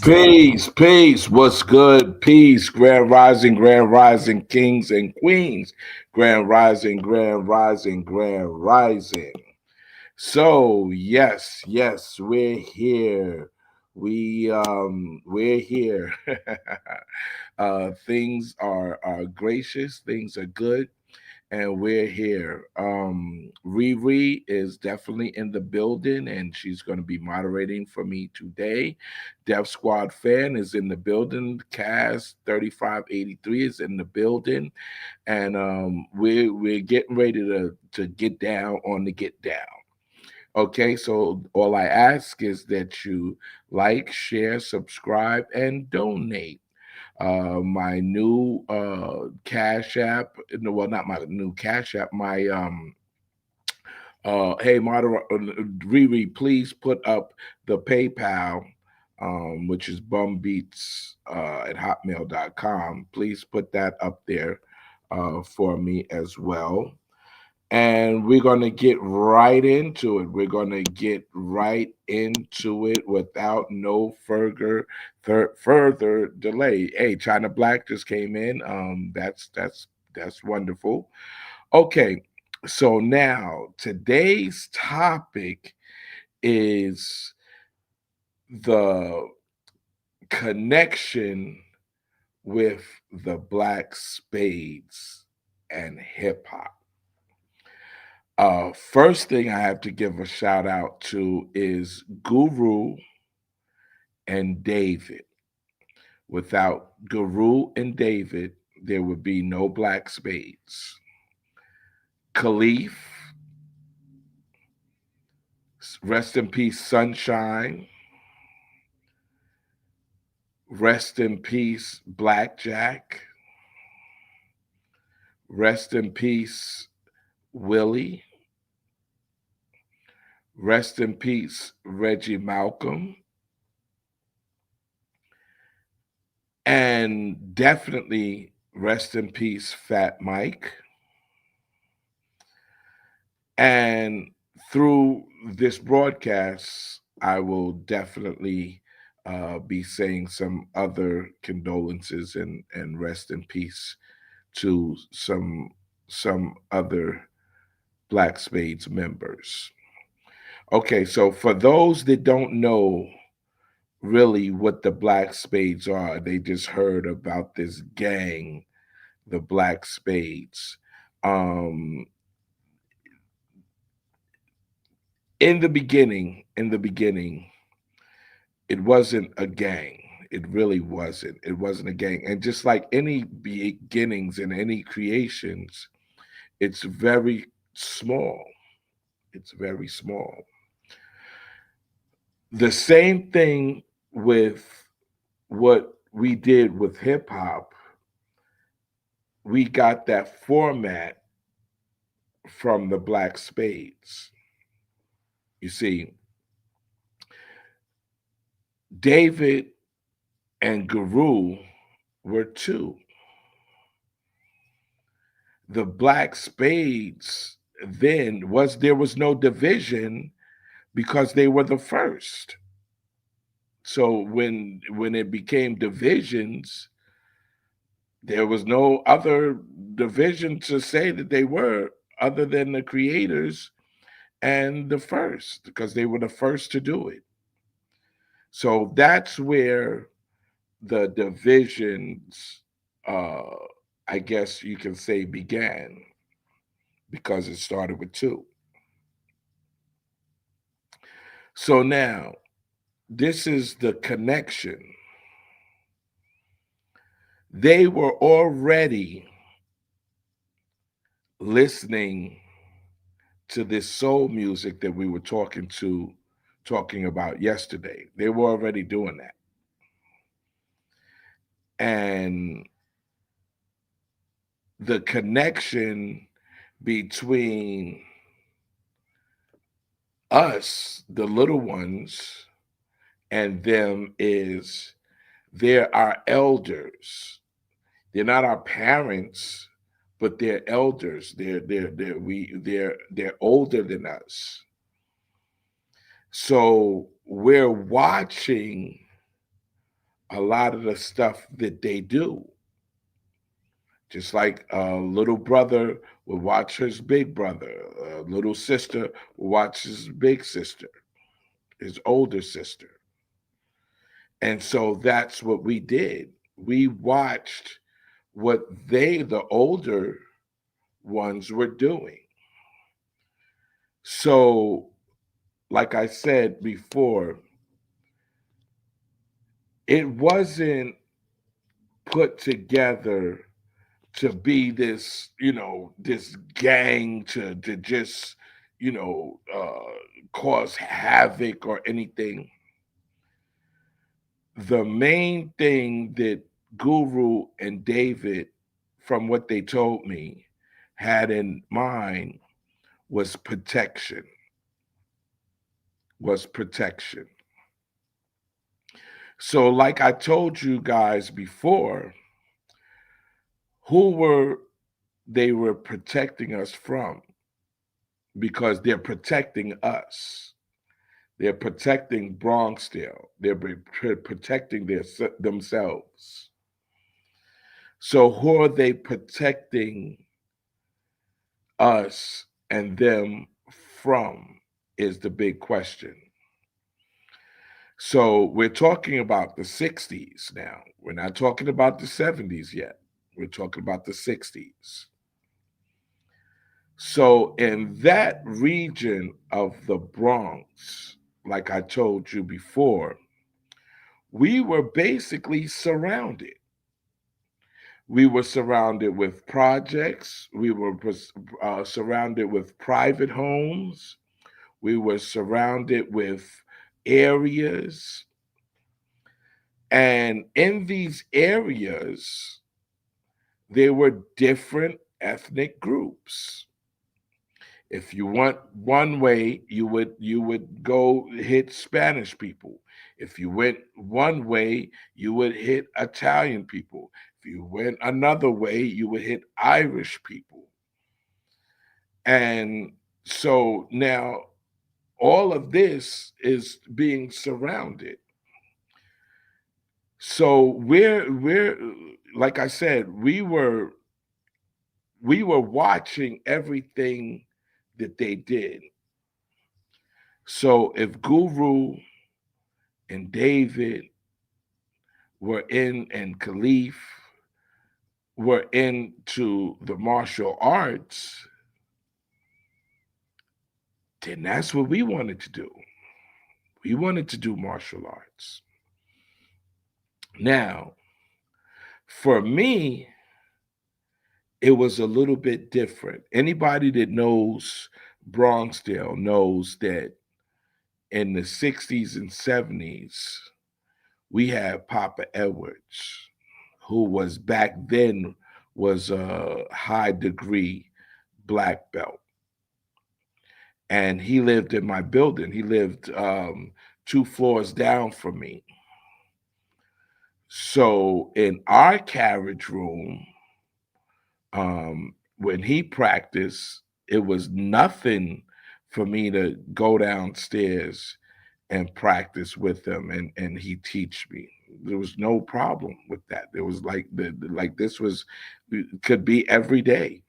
Peace, peace. What's good? Peace. Grand rising, kings and queens. Grand rising, grand rising. So yes, we're here. We're here. Things are gracious. Things are good, and we're here. Riri is definitely in the building, and she's going to be moderating for me today. Dev Squad fan is in the building. Cas 3583 is in the building, and we're getting ready to get down on the get down. Okay, so all I ask is that you like, share, subscribe, and donate. My new Cash App, no, well, not my new Cash App, my hey, Riri, please put up the PayPal, which is bumbeats at hotmail.com. Please put that up there for me as well. And we're going to get right into it. We're going to get right into it without no further delay. Hey, China Black just came in. That's wonderful. Okay, so now today's topic is the connection with the black spades and hip hop. First thing I have to give a shout out to is Guru and David. Without Guru and David, there would be no black spades. Khalif, rest in peace, Sunshine. Rest in peace, Blackjack. Rest in peace, Willie. Rest in peace, Reggie Malcolm. And definitely rest in peace, Fat Mike. And through this broadcast, I will definitely be saying some other condolences and rest in peace to some other Black Spades members. Okay, so for those that don't know really what the Black Spades are, they just heard about this gang, the Black Spades. Um, in the beginning, it wasn't a gang. It really wasn't. It wasn't a gang. And just like any beginnings and any creations, it's very small. It's very small. The same thing with what we did with hip hop. We got that format from the Black Spades. You see, David and Guru were two. The Black Spades then was there was no division because they were the first. So when it became divisions, there was no other division to say that they were other than the creators and the first because they were the first to do it. So that's where the divisions, uh, I guess you can say, began because it started with two. So now, this is the connection. They were already listening to this soul music that we were talking about yesterday. They were already doing that. And the connection between us, the little ones, and them is they're our elders. They're not our parents, but they're elders. They're older than us. So we're watching a lot of the stuff that they do. Just like a little brother would watch his big brother, a little sister would watch his big sister, his older sister. And so that's what we did. We watched what the older ones, were doing. So, like I said before, it wasn't put together to be this, this gang to just, cause havoc or anything. The main thing that Guru and David, from what they told me, had in mind was protection. Was protection. So, like I told you guys before, who were protecting us from? Because they're protecting us. They're protecting Bronxdale. They're protecting themselves. So who are they protecting us and them from is the big question. So we're talking about the 60s now. We're not talking about the 70s yet. We're talking about the 60s. So in that region of the Bronx, like I told you before, we were basically surrounded. We were surrounded with projects. We were surrounded with private homes. We were surrounded with areas. And in these areas, there were different ethnic groups. If you went one way, you would go hit Spanish people. If you went one way, you would hit Italian people. If you went another way, you would hit Irish people. And so now all of this is being surrounded. So we're like I said, we were watching everything that they did. So if Guru and David were in and Khalif were into the martial arts, then that's what we wanted to do. We wanted to do martial arts. Now, for me, it was a little bit different. Anybody that knows Bronxdale knows that in the 60s and 70s, we had Papa Edwards, who was back then was a high degree black belt. And he lived in my building. He lived 2 floors down from me. So in our carriage room, when he practiced, it was nothing for me to go downstairs and practice with him and he teach me. There was no problem with that. There was like this was could be every day.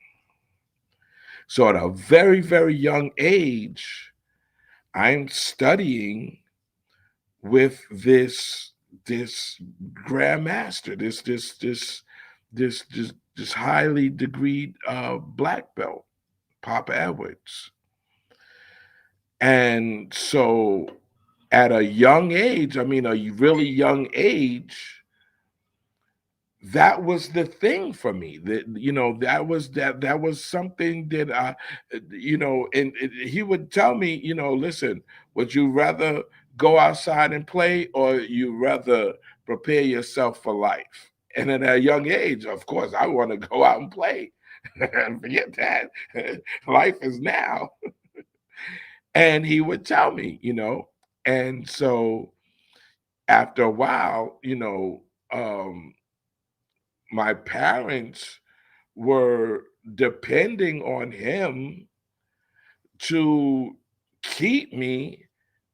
So at a very, very young age, I'm studying with this grandmaster, this highly degreed black belt, Papa Edwards. And so at a young age, I mean a really young age, that was the thing for me. That that was something that I, and he would tell me, listen, would you rather go outside and play, or you rather prepare yourself for life? And at a young age, of course, I want to go out and play. And forget that. Life is now. And he would tell me, and so after a while, my parents were depending on him to keep me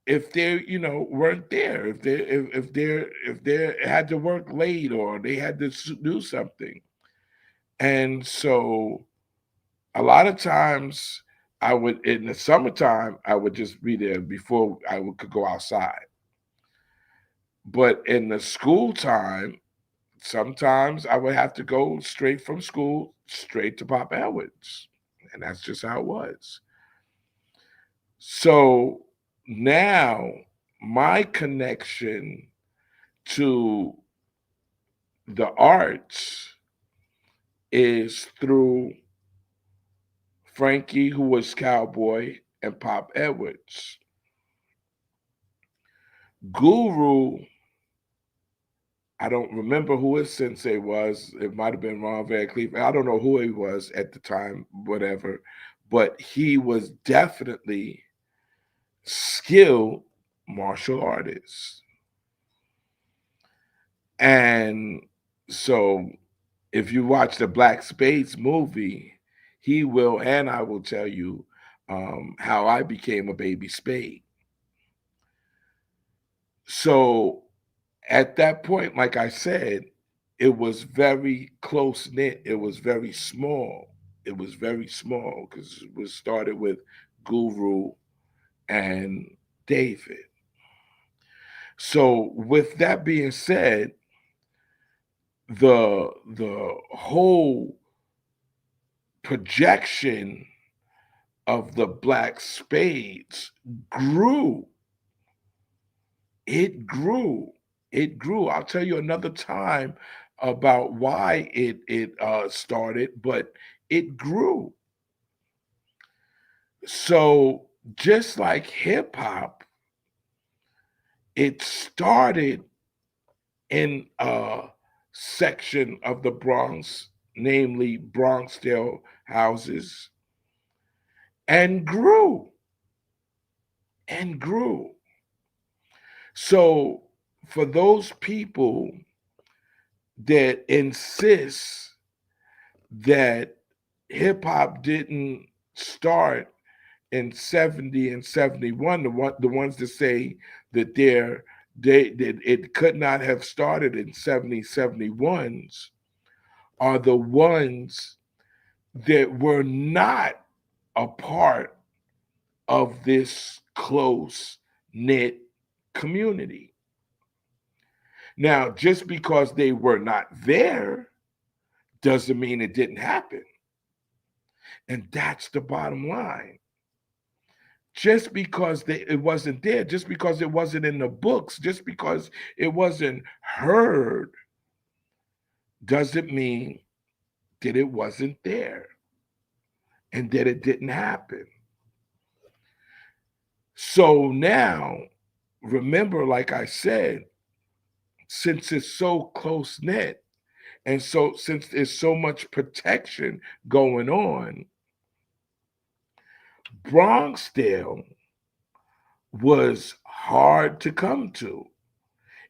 if they, weren't there, if they had to work late or they had to do something. And so a lot of times I would, in the summertime, I would just be there before could go outside. But in the school time, sometimes I would have to go straight from school straight to Pop Edwards. And that's just how it was. So now my connection to the arts is through Frankie, who was Cowboy, and Pop Edwards. Guru, I don't remember who his sensei was. It might have been Ron Van Cleef. I don't know who he was at the time, whatever. But he was definitely skilled martial artist. And so if you watch the Black Spades movie, he will, and I will tell you how I became a baby spade. So at that point, like I said, it was very close knit. It was very small. It was very small because it was started with Guru and David. So with that being said, the whole projection of the Black Spades grew. It grew. It grew. I'll tell you another time about why it started, but it grew. So just like hip hop, it started in a section of the Bronx, namely Bronxdale houses, and grew and grew. So for those people that insist that hip hop didn't start in 70 and 71, the ones that say that that it could not have started in 70, 71s are the ones that were not a part of this close knit community. Now, just because they were not there doesn't mean it didn't happen. And that's the bottom line. Just because it wasn't there, just because it wasn't in the books, just because it wasn't heard, doesn't mean that it wasn't there and that it didn't happen. So now, remember, like I said, since it's so close knit, and so since there's so much protection going on, Bronxdale was hard to come to.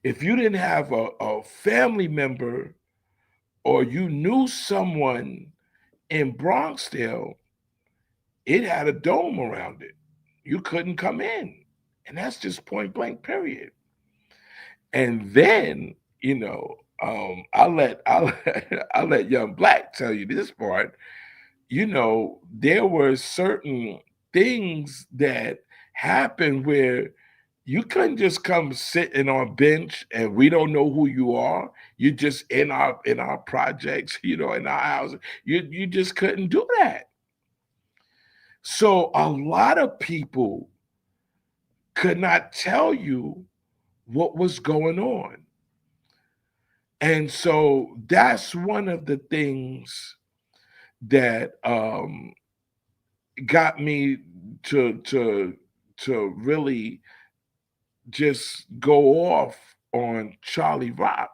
If you didn't have a family member or you knew someone in Bronxdale, it had a dome around it. You couldn't come in. And that's just point blank, period. And then, I'll let Young Black tell you this part. There were certain things that happened where you couldn't just come sitting on a bench and we don't know who you are. You just in our projects, in our houses. You just couldn't do that. So a lot of people could not tell you what was going on. And so that's one of the things that got me to really just go off on Charlie Rock,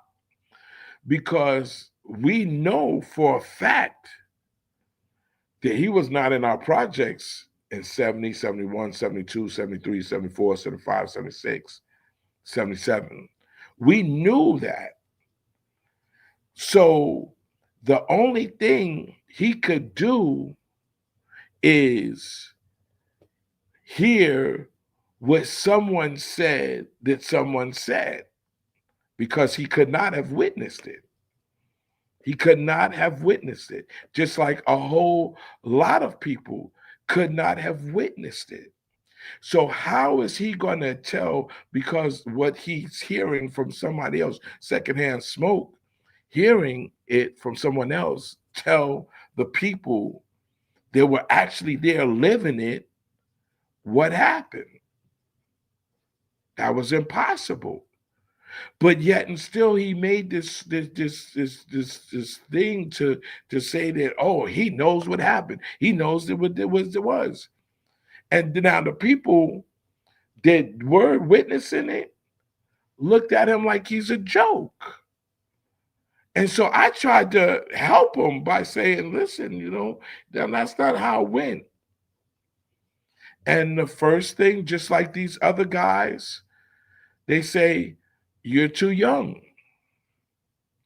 because we know for a fact that he was not in our projects in 70, 71, 72, 73, 74, 75, 76, 77. We knew that. So the only thing he could do is hear what someone said that someone said, because he could not have witnessed it. He could not have witnessed it, just like a whole lot of people could not have witnessed it. So how is he going to tell, because what he's hearing from somebody else, secondhand smoke, hearing it from someone else, tell the people that were actually there living it what happened? That was impossible. But yet and still he made this thing to say that, oh, he knows what happened. He knows that what it was. And now the people that were witnessing it looked at him like he's a joke. And so I tried to help him by saying, listen, that's not how it went. And the first thing, just like these other guys, they say, you're too young.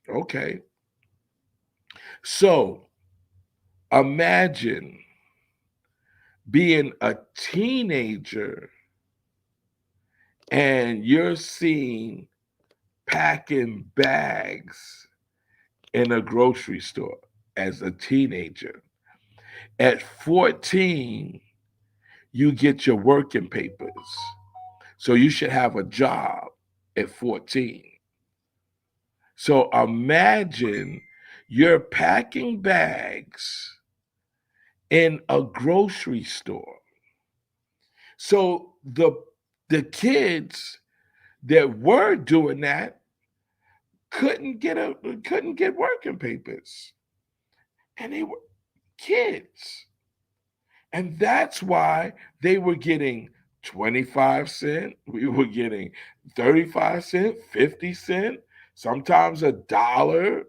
Okay. So imagine being a teenager and you're seen packing bags in a grocery store as a teenager. At 14, you get your working papers. So you should have a job at 14. So imagine you're packing bags in a grocery store. So the kids that were doing that couldn't get working papers. And they were kids. And that's why they were getting 25 cent, we were getting 35 cent, 50 cent, sometimes a dollar.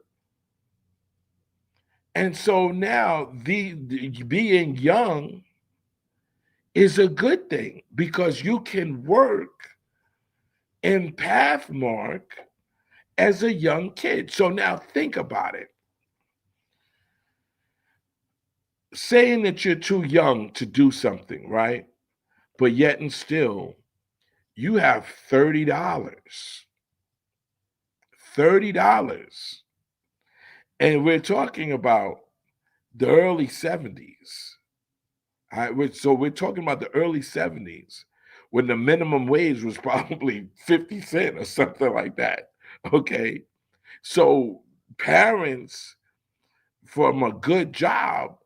And so now the being young is a good thing because you can work in Pathmark as a young kid. So now think about it. Saying that you're too young to do something, right? But yet and still, you have $30. $30. And we're talking about the early 70s. All right, so we're talking about the early 70s when the minimum wage was probably 50 cents or something like that. Okay. So parents from a good job,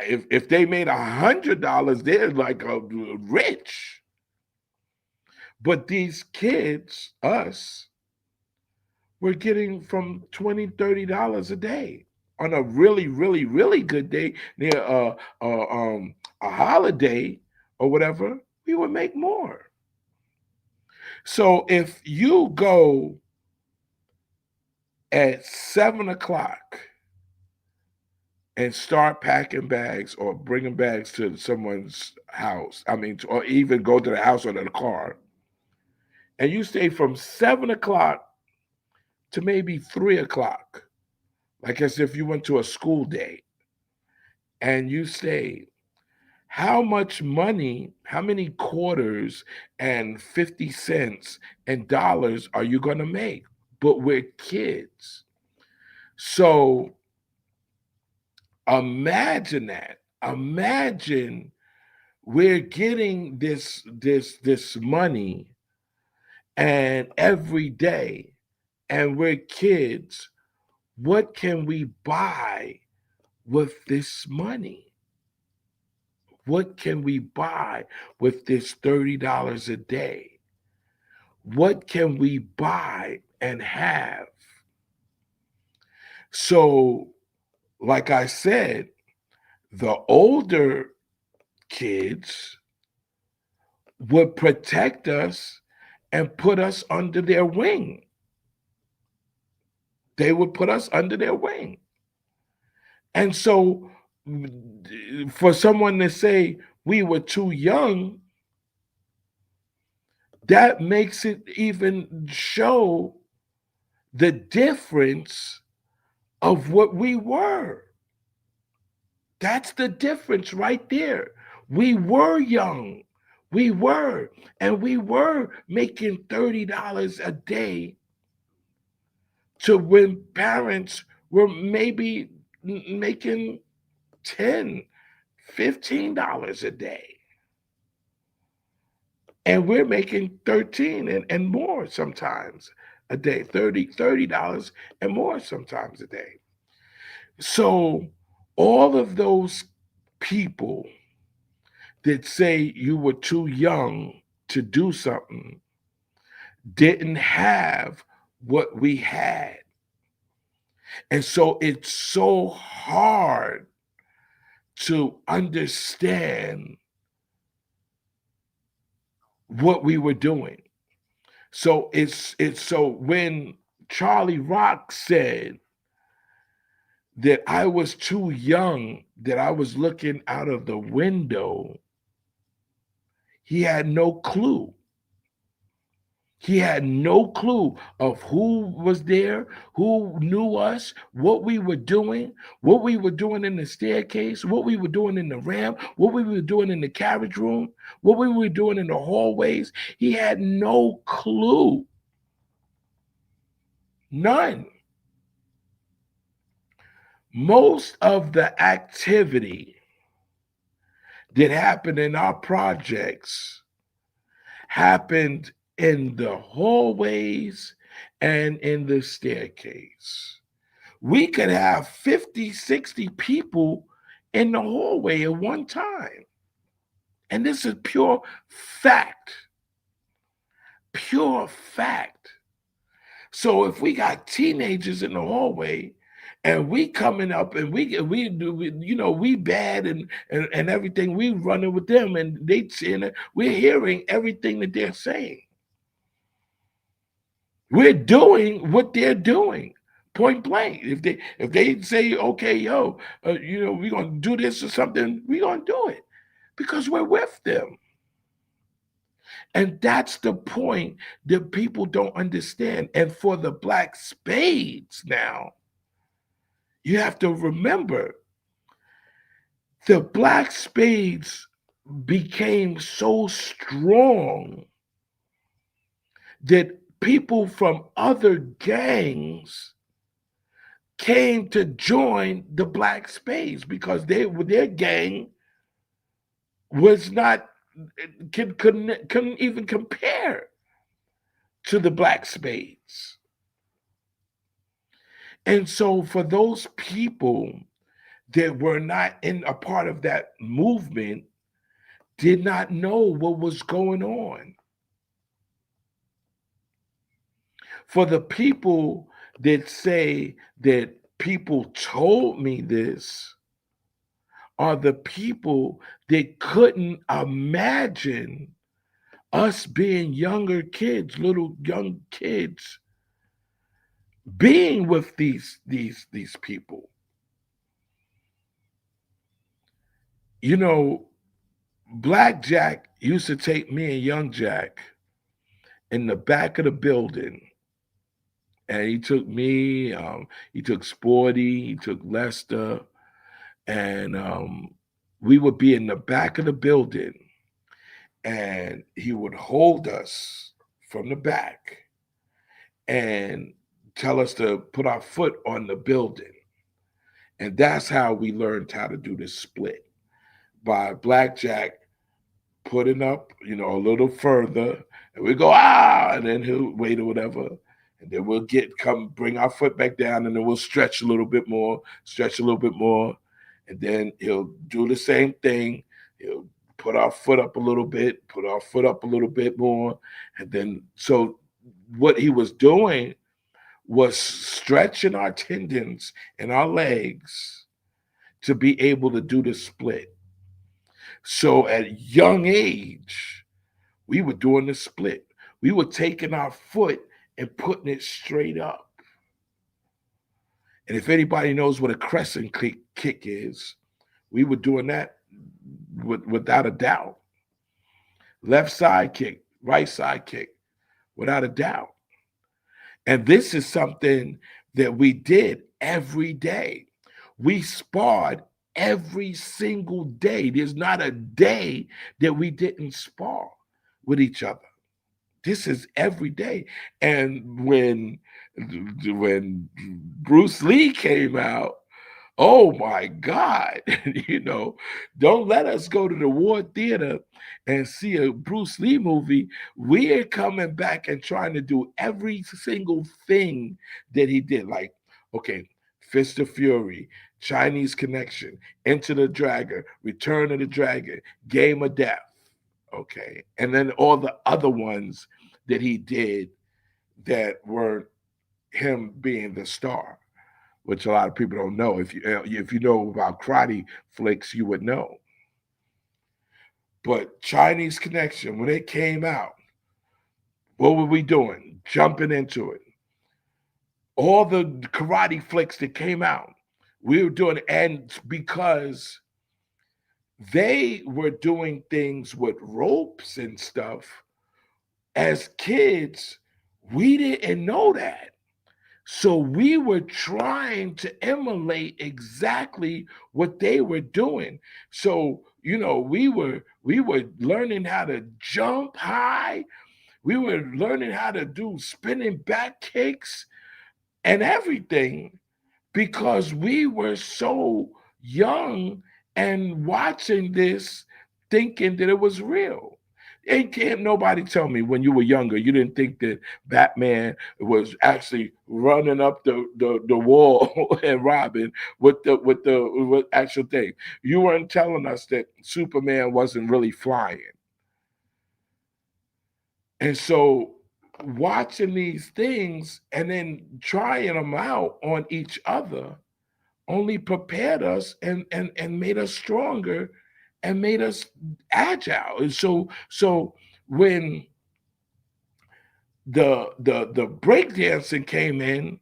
if they made $100, they're like rich. But these kids, us, we're getting from $20, $30 a day on a really, really, really good day near a holiday or whatever. We would make more. So if you go at 7 o'clock and start packing bags or bringing bags to someone's house, I mean, or even go to the house or to the car, and you stay from 7 o'clock to maybe 3 o'clock, like as if you went to a school day, and you stayed, how much money, how many quarters and 50 cents and dollars are you going to make? But we're kids. So imagine that. Imagine we're getting this money and every day and we're kids. What can we buy with this money? What can we buy with this $30 a day? What can we buy and have? So, like I said, the older kids would protect us and put us under their wing. They would put us under their wing. And so, for someone to say we were too young, that makes it even show the difference of what we were. That's the difference right there. We were young. We were, and we were making $30 a day to when parents were maybe making 10, $15 a day. And we're making 13 and more sometimes a day, $30 and more sometimes a day. So all of those people that say you were too young to do something didn't have what we had. And so it's so hard to understand what we were doing. So it's so when Charlie Rock said that I was too young, that I was looking out of the window, he had no clue. He had no clue of who was there, who knew us, what we were doing in the staircase, what we were doing in the ramp, what we were doing in the carriage room, what we were doing in the hallways. He had no clue. None. Most of the activity that happened in our projects happened in the hallways and in the staircase. We could have 50, 60 people in the hallway at one time. And this is pure fact. Pure fact. So if we got teenagers in the hallway and we coming up and we do we bad and everything, we running with them and they saying it, we're hearing everything that they're saying. We're doing what they're doing, point blank. If they say, okay, yo, we're gonna do this or something, we're gonna do it because we're with them. And that's the point that people don't understand. And for the black spades now, you have to remember the black spades became so strong that people from other gangs came to join the black spades because their gang was not couldn't even compare to the black spades. And so for those people that were not in a part of that movement, did not know what was going on. For the people that say that people told me this are the people that couldn't imagine us being younger kids, little young kids, being with these people. You know, Black Jack used to take me and Young Jack in the back of the building, and he took me, he took Sporty, he took Lester, and we would be in the back of the building, and he would hold us from the back and tell us to put our foot on the building. And that's how we learned how to do this split by Blackjack putting up, a little further, and we go, and then he'll wait or whatever. And then we'll bring our foot back down, and then we'll stretch a little bit more, stretch a little bit more. And then he'll do the same thing. He'll put our foot up a little bit, put our foot up a little bit more. And then, so what he was doing was stretching our tendons in our legs to be able to do the split. So at young age, we were doing the split. We were taking our foot and putting it straight up. And if anybody knows what a crescent kick is, we were doing that without a doubt. Left side kick, right side kick, without a doubt. And this is something that we did every day. We sparred every single day. There's not a day that we didn't spar with each other. This is every day. And when Bruce Lee came out, oh my God, you know, don't let us go to the war theater and see a Bruce Lee movie. We're coming back and trying to do every single thing that he did. Like, okay, Fist of Fury, Chinese Connection, Enter the Dragon, Return of the Dragon, Game of Death. Okay. And then all the other ones that he did that weren't him being the star, which a lot of people don't know. If you know about karate flicks, you would know. But Chinese Connection, when it came out, what were we doing? Jumping into it. All the karate flicks that came out, we were doing it, and because they were doing things with ropes and stuff, as kids, we didn't know that. So we were trying to emulate exactly what they were doing. So, you know, we were learning how to jump high. We were learning how to do spinning back kicks and everything because we were so young and watching this thinking that it was real. And can't nobody tell me when you were younger you didn't think that Batman was actually running up the wall and robbing with actual thing. You weren't telling us that Superman wasn't really flying. And so watching these things and then trying them out on each other only prepared us and made us stronger and made us agile. And so when the breakdancing came in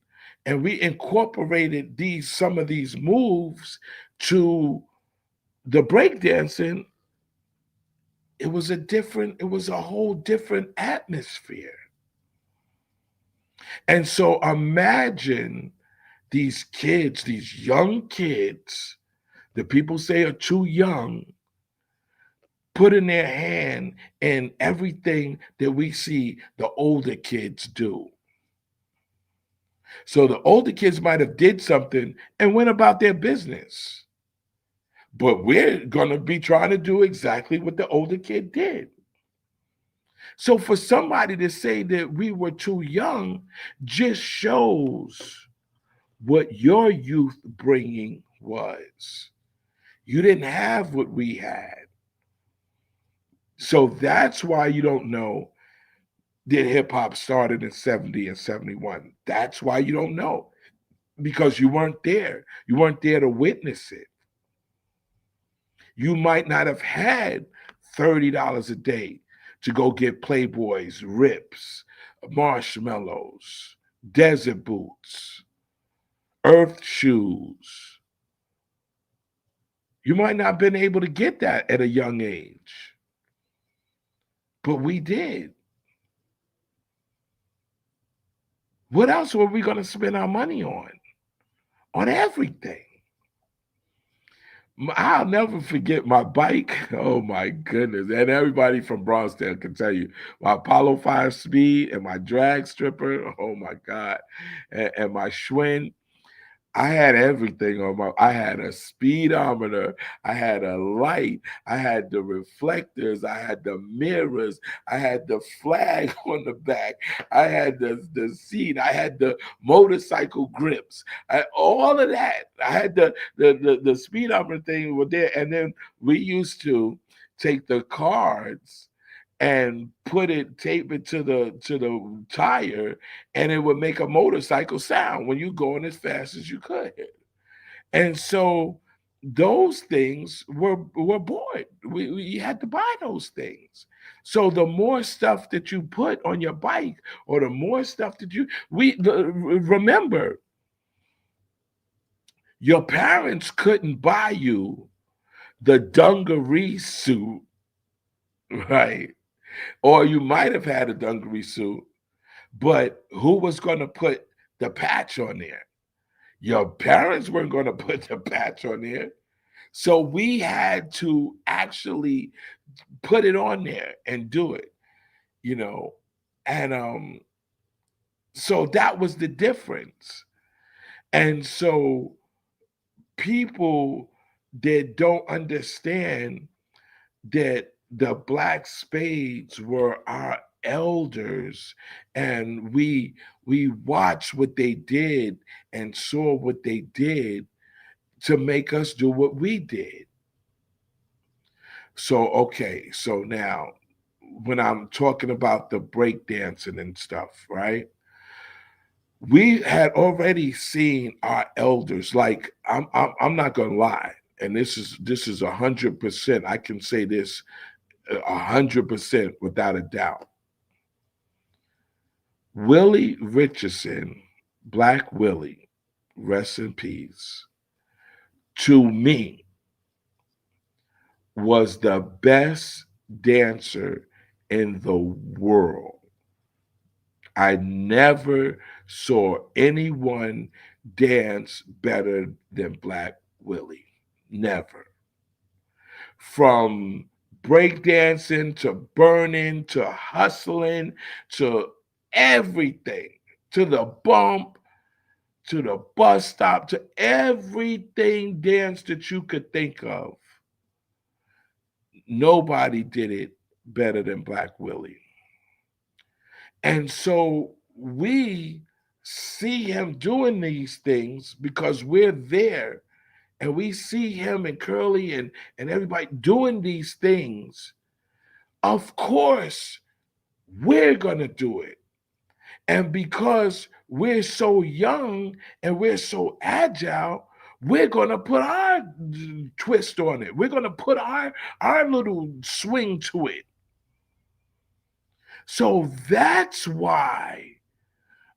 and we incorporated these some of these moves to the breakdancing, it was a whole different atmosphere. And so imagine these kids, these young kids that people say are too young, putting their hand in everything that we see the older kids do. So the older kids might have did something and went about their business. But we're going to be trying to do exactly what the older kid did. So for somebody to say that we were too young just shows what your youth bringing was. You didn't have what we had. So that's why you don't know that hip hop started in 70 and 71. That's why you don't know because you weren't there. You weren't there to witness it. You might not have had $30 a day to go get Playboys, Rips, Marshmallows, Desert Boots, Earth Shoes. You might not have been able to get that at a young age, but we did. What else were we going to spend our money on? On everything. I'll never forget my bike. Oh my goodness. And everybody from Bronxdale can tell you my Apollo 5 Speed and my drag stripper. Oh my God. And my Schwinn. I had everything on my. I had a speedometer. I had a light. I had the reflectors. I had the mirrors. I had the flag on the back. I had the seat. I had the motorcycle grips. All of that. I had the speedometer thing was there, and then we used to take the cards and tape it to the tire, and it would make a motorcycle sound when you going as fast as you could. And so those things were bought. We had to buy those things. So the more stuff that you put on your bike, or the more stuff that remember, your parents couldn't buy you the dungaree suit, right? Or you might have had a dungaree suit, but who was going to put the patch on there? Your parents weren't going to put the patch on there. So we had to actually put it on there and do it, you know. And so that was the difference. And so people that don't understand that the black spades were our elders, and we watched what they did and saw what they did to make us do what we did. So okay, so now when I'm talking about the break dancing and stuff, right? We had already seen our elders. Like I'm not gonna lie, and this is 100%. I can say this 100% without a doubt. Willie Richardson, Black Willie, rest in peace, to me was the best dancer in the world. I never saw anyone dance better than Black Willie. Never. From breakdancing to burning to hustling to everything, to the bump, to the bus stop, to everything dance that you could think of. Nobody did it better than Black Willie. And so we see him doing these things because we're there, and we see him and Curly and everybody doing these things. Of course, we're going to do it. And because we're so young and we're so agile, we're going to put our twist on it. We're going to put our little swing to it. So that's why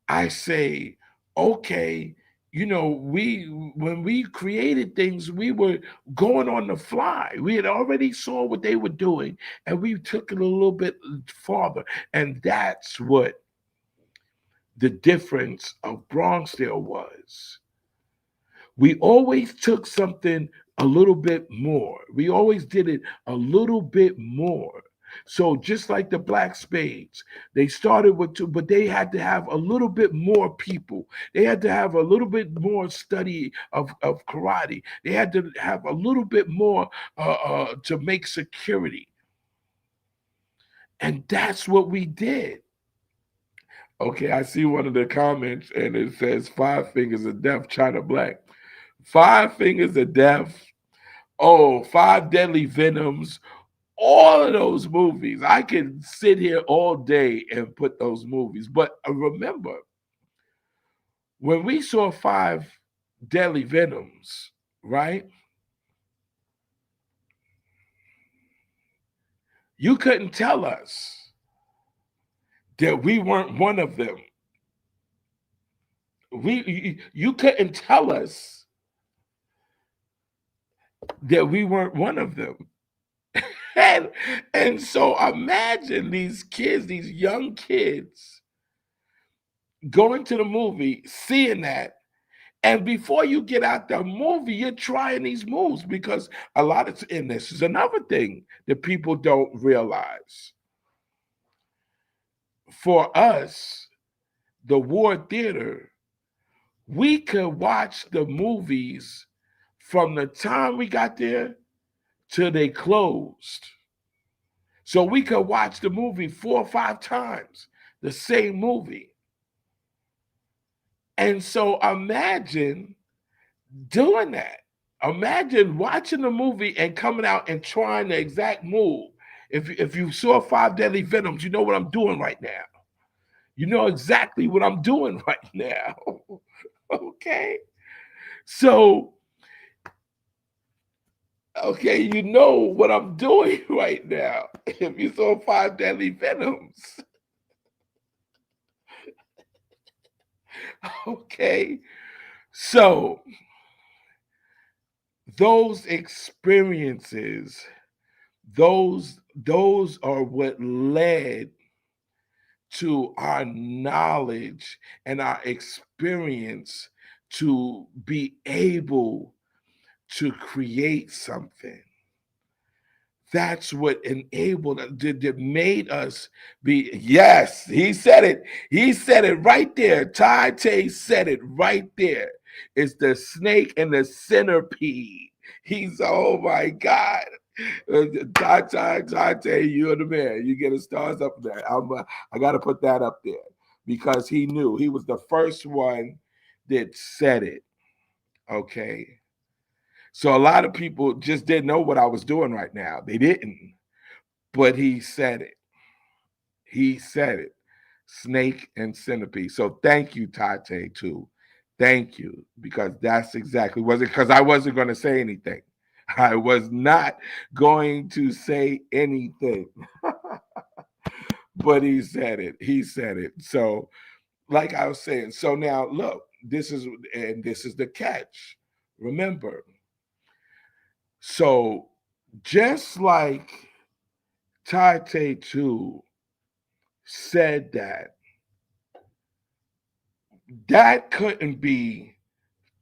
I say, okay, we when we created things, we were going on the fly. We had already saw what they were doing, and we took it a little bit farther. And that's what the difference of Bronxdale was. We always took something a little bit more. We always did it a little bit more. So just like the Black Spades, they started with two, but they had to have a little bit more people. They had to have a little bit more study of karate. They had to have a little bit more to make security. And that's what we did. Okay, I see one of the comments and it says Five Fingers of Death, China Black. Five Fingers of Death. Oh, Five Deadly Venoms. All of those movies. I can sit here all day and put those movies. But remember, when we saw Five Deadly Venoms, right? You couldn't tell us that we weren't one of them. You couldn't tell us that we weren't one of them. and, and so imagine these kids, these young kids, going to the movie, seeing that. And before you get out the movie, you're trying these moves because a lot of, and this is another thing that people don't realize. For us, the Ward Theater, we could watch the movies from the time we got there till they closed. So we could watch the movie 4 or 5 times, the same movie. And so imagine doing that. Imagine watching the movie and coming out and trying the exact move. If you saw Five Deadly Venoms, you know what I'm doing right now. You know exactly what I'm doing right now. Okay. So, okay, you know what I'm doing right now. If you saw Five Deadly Venoms. Okay. So, those experiences, those are what led to our knowledge and our experience to be able to create something. That's what enabled us, that made us be. Yes, he said it. He said it right there. Tate said it right there. It's the snake and the centipede. He's, oh my God. Tate, you're the man. You get the stars up there. I got to put that up there because he knew. He was the first one that said it. Okay. So a lot of people just didn't know what I was doing right now. They didn't. But he said it. He said it. Snake and centipede. So thank you, Tate, too. Thank you. Because that's exactly was it because I wasn't going to say anything. I was not going to say anything. But he said it. He said it. So, like I was saying, so now look, this is the catch. Remember, so just like Tate too said that couldn't be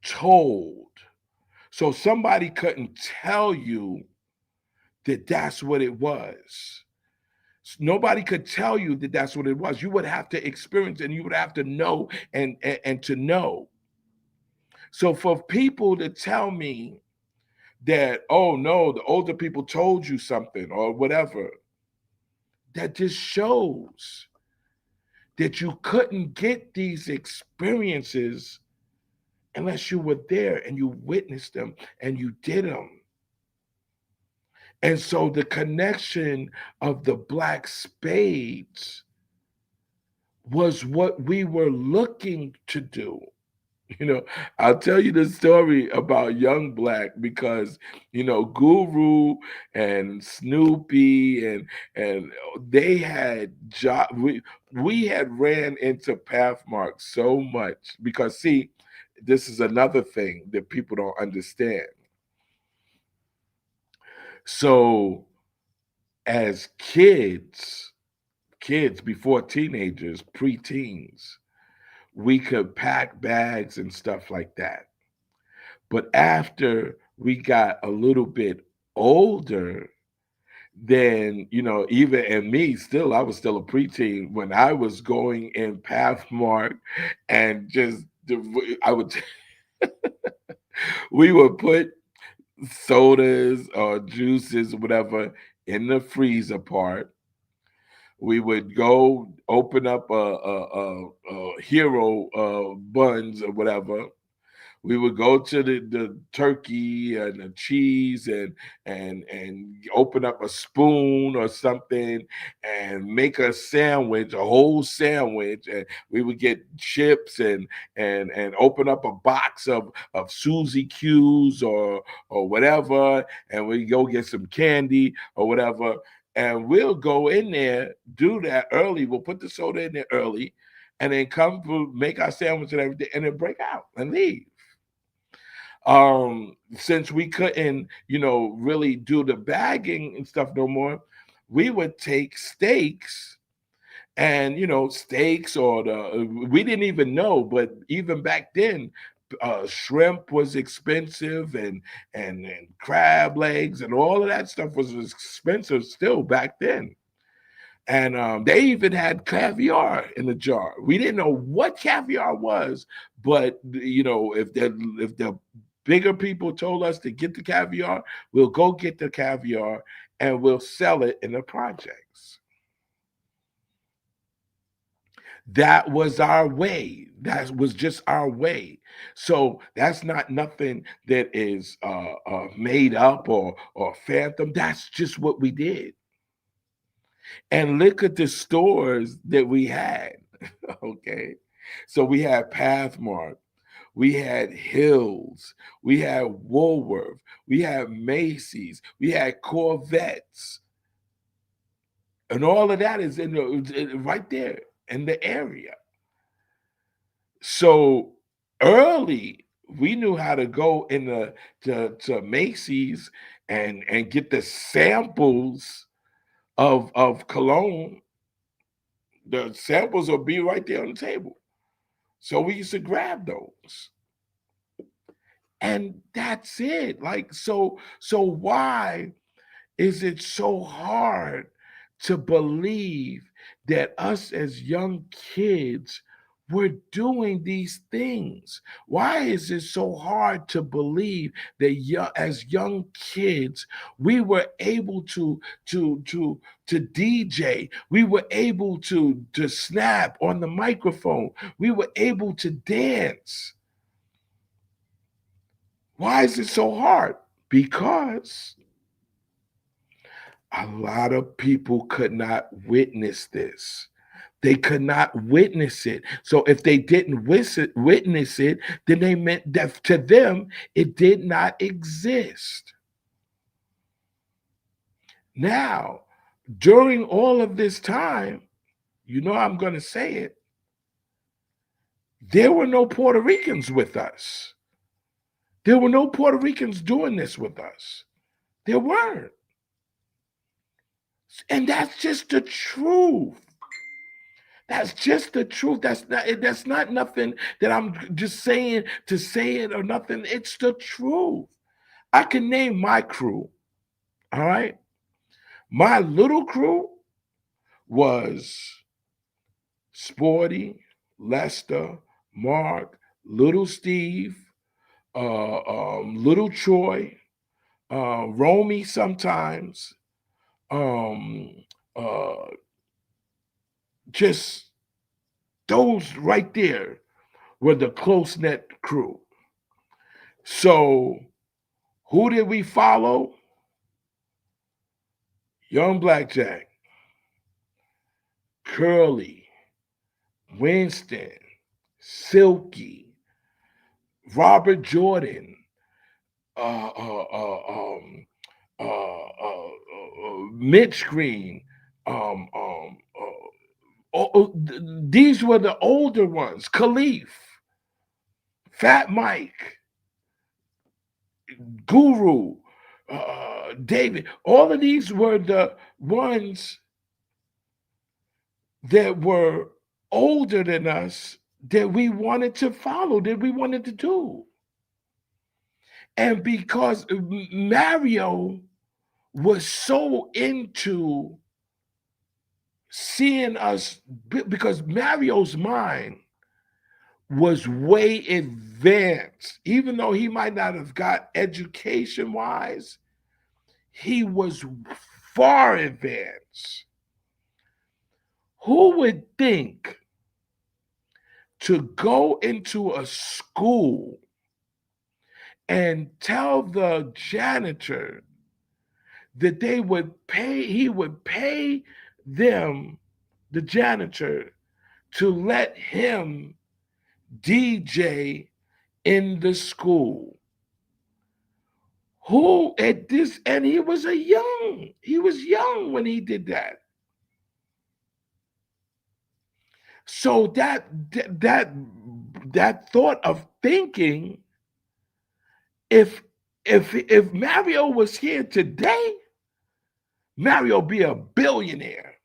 told. So somebody couldn't tell you that that's what it was. Nobody could tell you that that's what it was. You would have to experience it and you would have to know and to know. So for people to tell me that, oh no, the older people told you something or whatever, that just shows that you couldn't get these experiences unless you were there and you witnessed them and you did them. And so the connection of the black spades was what we were looking to do. You know, I'll tell you the story about Young Black because Guru and Snoopy and they had job. We had ran into Pathmark so much because see, this is another thing that people don't understand. So as kids before teenagers, preteens, we could pack bags and stuff like that. But after we got a little bit older, then, even and me still, I was still a preteen when I was going in Pathmark and I would, we would put sodas or juices, whatever, in the freezer part. We would go open up a hero buns or whatever. We would go to the turkey and the cheese and open up a spoon or something and make a sandwich, a whole sandwich, and we would get chips and open up a box of Suzy Q's or whatever, and we go get some candy or whatever, and we'll go in there, do that early. We'll put the soda in there early, and then come to make our sandwich and everything, and then break out and leave. Since we couldn't really do the bagging and stuff no more, we would take steaks and steaks or we didn't even know, but even back then shrimp was expensive and crab legs and all of that stuff was expensive still back then. And they even had caviar in the jar. We didn't know what caviar was, but if the bigger people told us to get the caviar, we'll go get the caviar and we'll sell it in the projects. That was our way. That was just our way. So that's not nothing that is made up or phantom. That's just what we did. And look at the stores that we had. Okay. So we had Pathmark, we had Hills, we had Woolworth, we had Macy's, we had Corvettes. And all of that is right there in the area. So early, we knew how to go in to Macy's and get the samples of cologne. The samples will be right there on the table. So we used to grab those. And that's it. Like, so why is it so hard to believe that us as young kids we're doing these things? Why is it so hard to believe that as young kids we were able to DJ, we were able to snap on the microphone, we were able to dance? Why is it so hard? Because a lot of people could not witness this. They could not witness it. So if they didn't witness it, then they meant that to them it did not exist. Now, during all of this time, you know I'm going to say it, there were no Puerto Ricans with us. There were no Puerto Ricans doing this with us. There weren't. And that's just the truth. That's just the truth. That's not nothing that I'm just saying to say it or nothing. It's the truth. I can name my crew. All right. My little crew was Sporty, Lester, Mark, Little Steve, Little Troy, Romy sometimes, um, uh, just those right there were the close knit crew. So who did we follow? Young Blackjack, Curly, Winston, Silky, Robert Jordan, uh, uh, uh, um, Mitch Green. Um, um, these were the older ones. Khalif, Fat Mike, Guru, David. All of these were the ones that were older than us that we wanted to follow, that we wanted to do. And because Mario was so into seeing us, because Mario's mind was way advanced, even though he might not have got education wise, he was far advanced. Who would think to go into a school and tell the janitor that he would pay them, the janitor, to let him DJ in the school? Who at this, and he was young when he did that. So that thought of thinking, if Mario was here today, Mario would be a billionaire.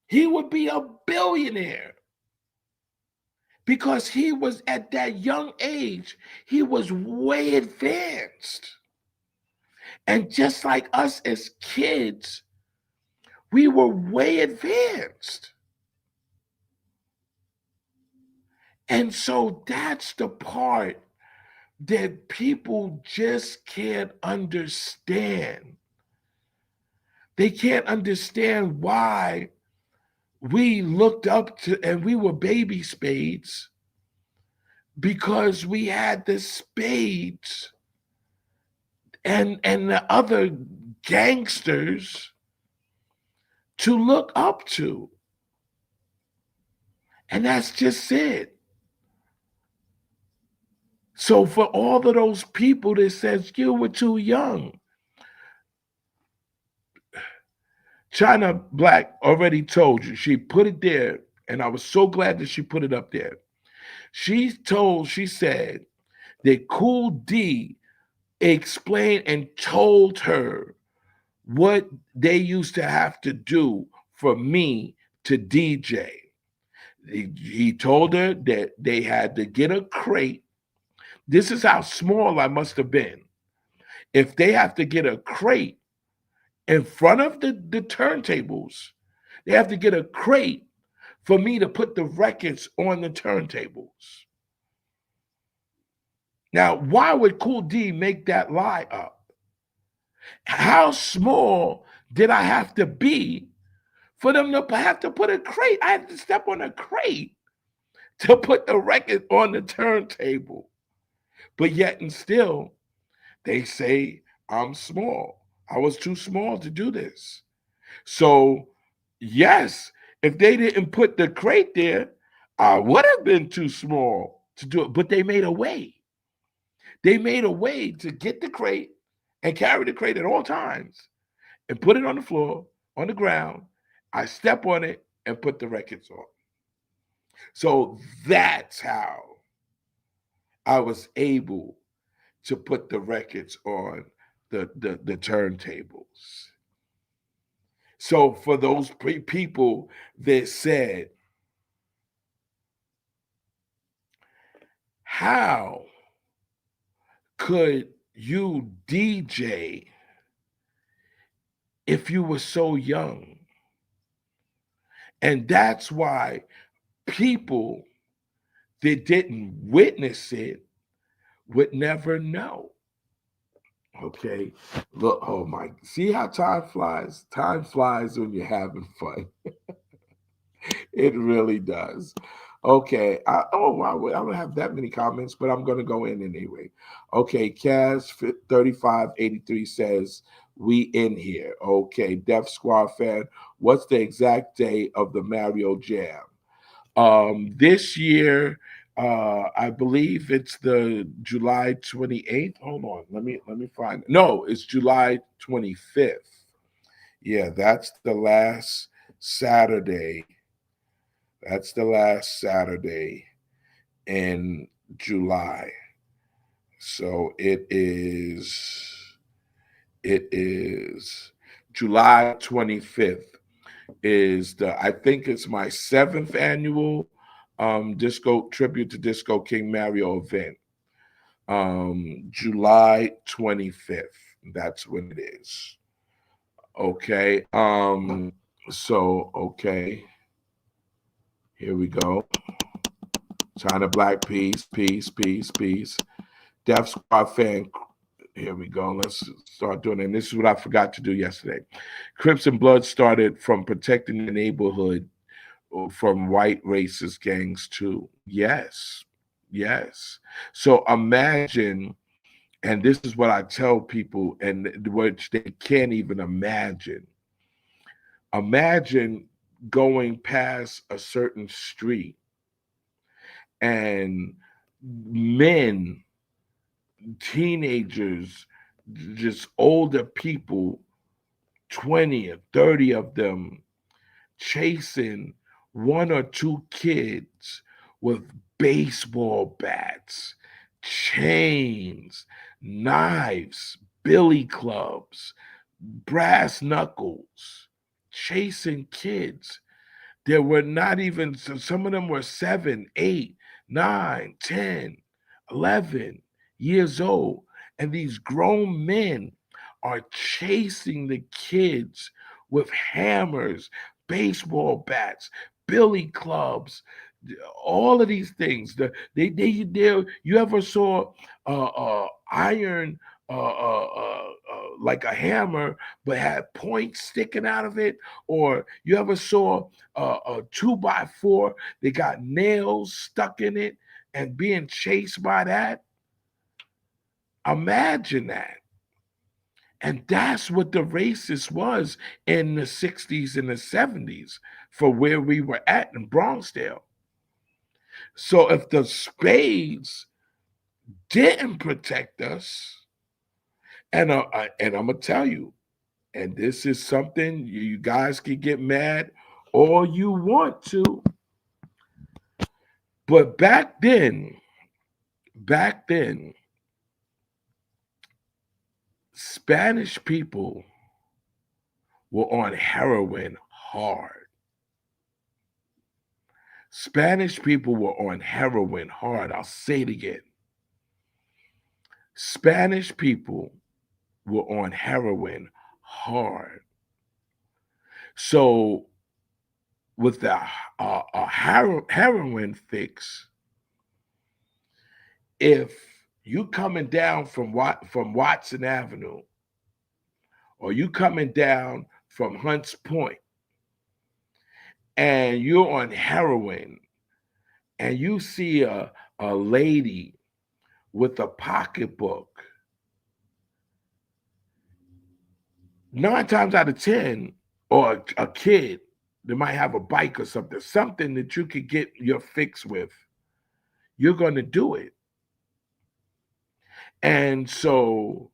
He would be a billionaire because he was at that young age, he was way advanced. And just like us as kids, we were way advanced. And so that's the part that people just can't understand. They can't understand why we looked up to, and we were baby Spades, because we had the Spades and the other gangsters to look up to. And that's just it. So for all of those people that says you were too young, China Black already told you. She put it there, and I was so glad that she put it up there. She said that Cool D explained and told her what they used to have to do for me to DJ. He told her that they had to get a crate This is how small I must have been. If they have to get a crate in front of the turntables, they have to get a crate for me to put the records on the turntables. Now, why would Cool D make that lie up? How small did I have to be for them to have to put a crate? I had to step on a crate to put the record on the turntable. But yet and still, they say I'm small. I was too small to do this. So, yes, if they didn't put the crate there, I would have been too small to do it. But they made a way. They made a way to get the crate and carry the crate at all times and put it on the floor, on the ground. I step on it and put the records on. So that's how I was able to put the records on the turntables. So for those people that said, how could you DJ if you were so young? And that's why people that didn't witness it would never know. Okay. Look, oh my, see how time flies? Time flies when you're having fun. It really does. Okay. Oh, wow. I don't have that many comments, but I'm going to go in anyway. Okay. Kaz 3583 says, we in here. Okay. Def Squad fan, what's the exact day of the Mario Jam? This year, I believe it's the July 28th. Hold on, let me find. No, it's July 25th. Yeah, that's the last Saturday. That's the last Saturday in July. So it is July 25th is the, I think it's my 7th annual disco tribute to Disco King Mario event. July 25th. That's when it is. Okay. Okay. Here we go. China Black Peace, peace, peace, peace. Death Squad fan. Here we go. Let's start doing it. And this is what I forgot to do yesterday. Crips and Blood started from protecting the neighborhood from white racist gangs too. Yes. Yes. So imagine, and this is what I tell people, and which they can't even imagine. Imagine going past a certain street and men, teenagers, just older people, 20 or 30 of them, chasing one or two kids with baseball bats, chains, knives, billy clubs, brass knuckles, chasing kids. There were not even, some of them were 7, 8, 9, 10, 11 years old. And these grown men are chasing the kids with hammers, baseball bats, billy clubs, all of these things. They you ever saw iron like a hammer but had points sticking out of it, or you ever saw a 2x4 they got nails stuck in it and being chased by that? Imagine that. And that's what the racist was in the 60s and the 70s for where we were at in Bronxdale. So if the Spades didn't protect us, and I'm gonna tell you, and this is something you guys can get mad all you want to, but back then, Spanish people were on heroin hard. Spanish people were on heroin hard. I'll say it again. Spanish people were on heroin hard. So with the heroin fix, if you coming down from Watson Avenue, or you coming down from Hunts Point, and you're on heroin, and you see a lady with a pocketbook, 9 times out of 10, or a kid that might have a bike or something that you could get your fix with, you're going to do it. And so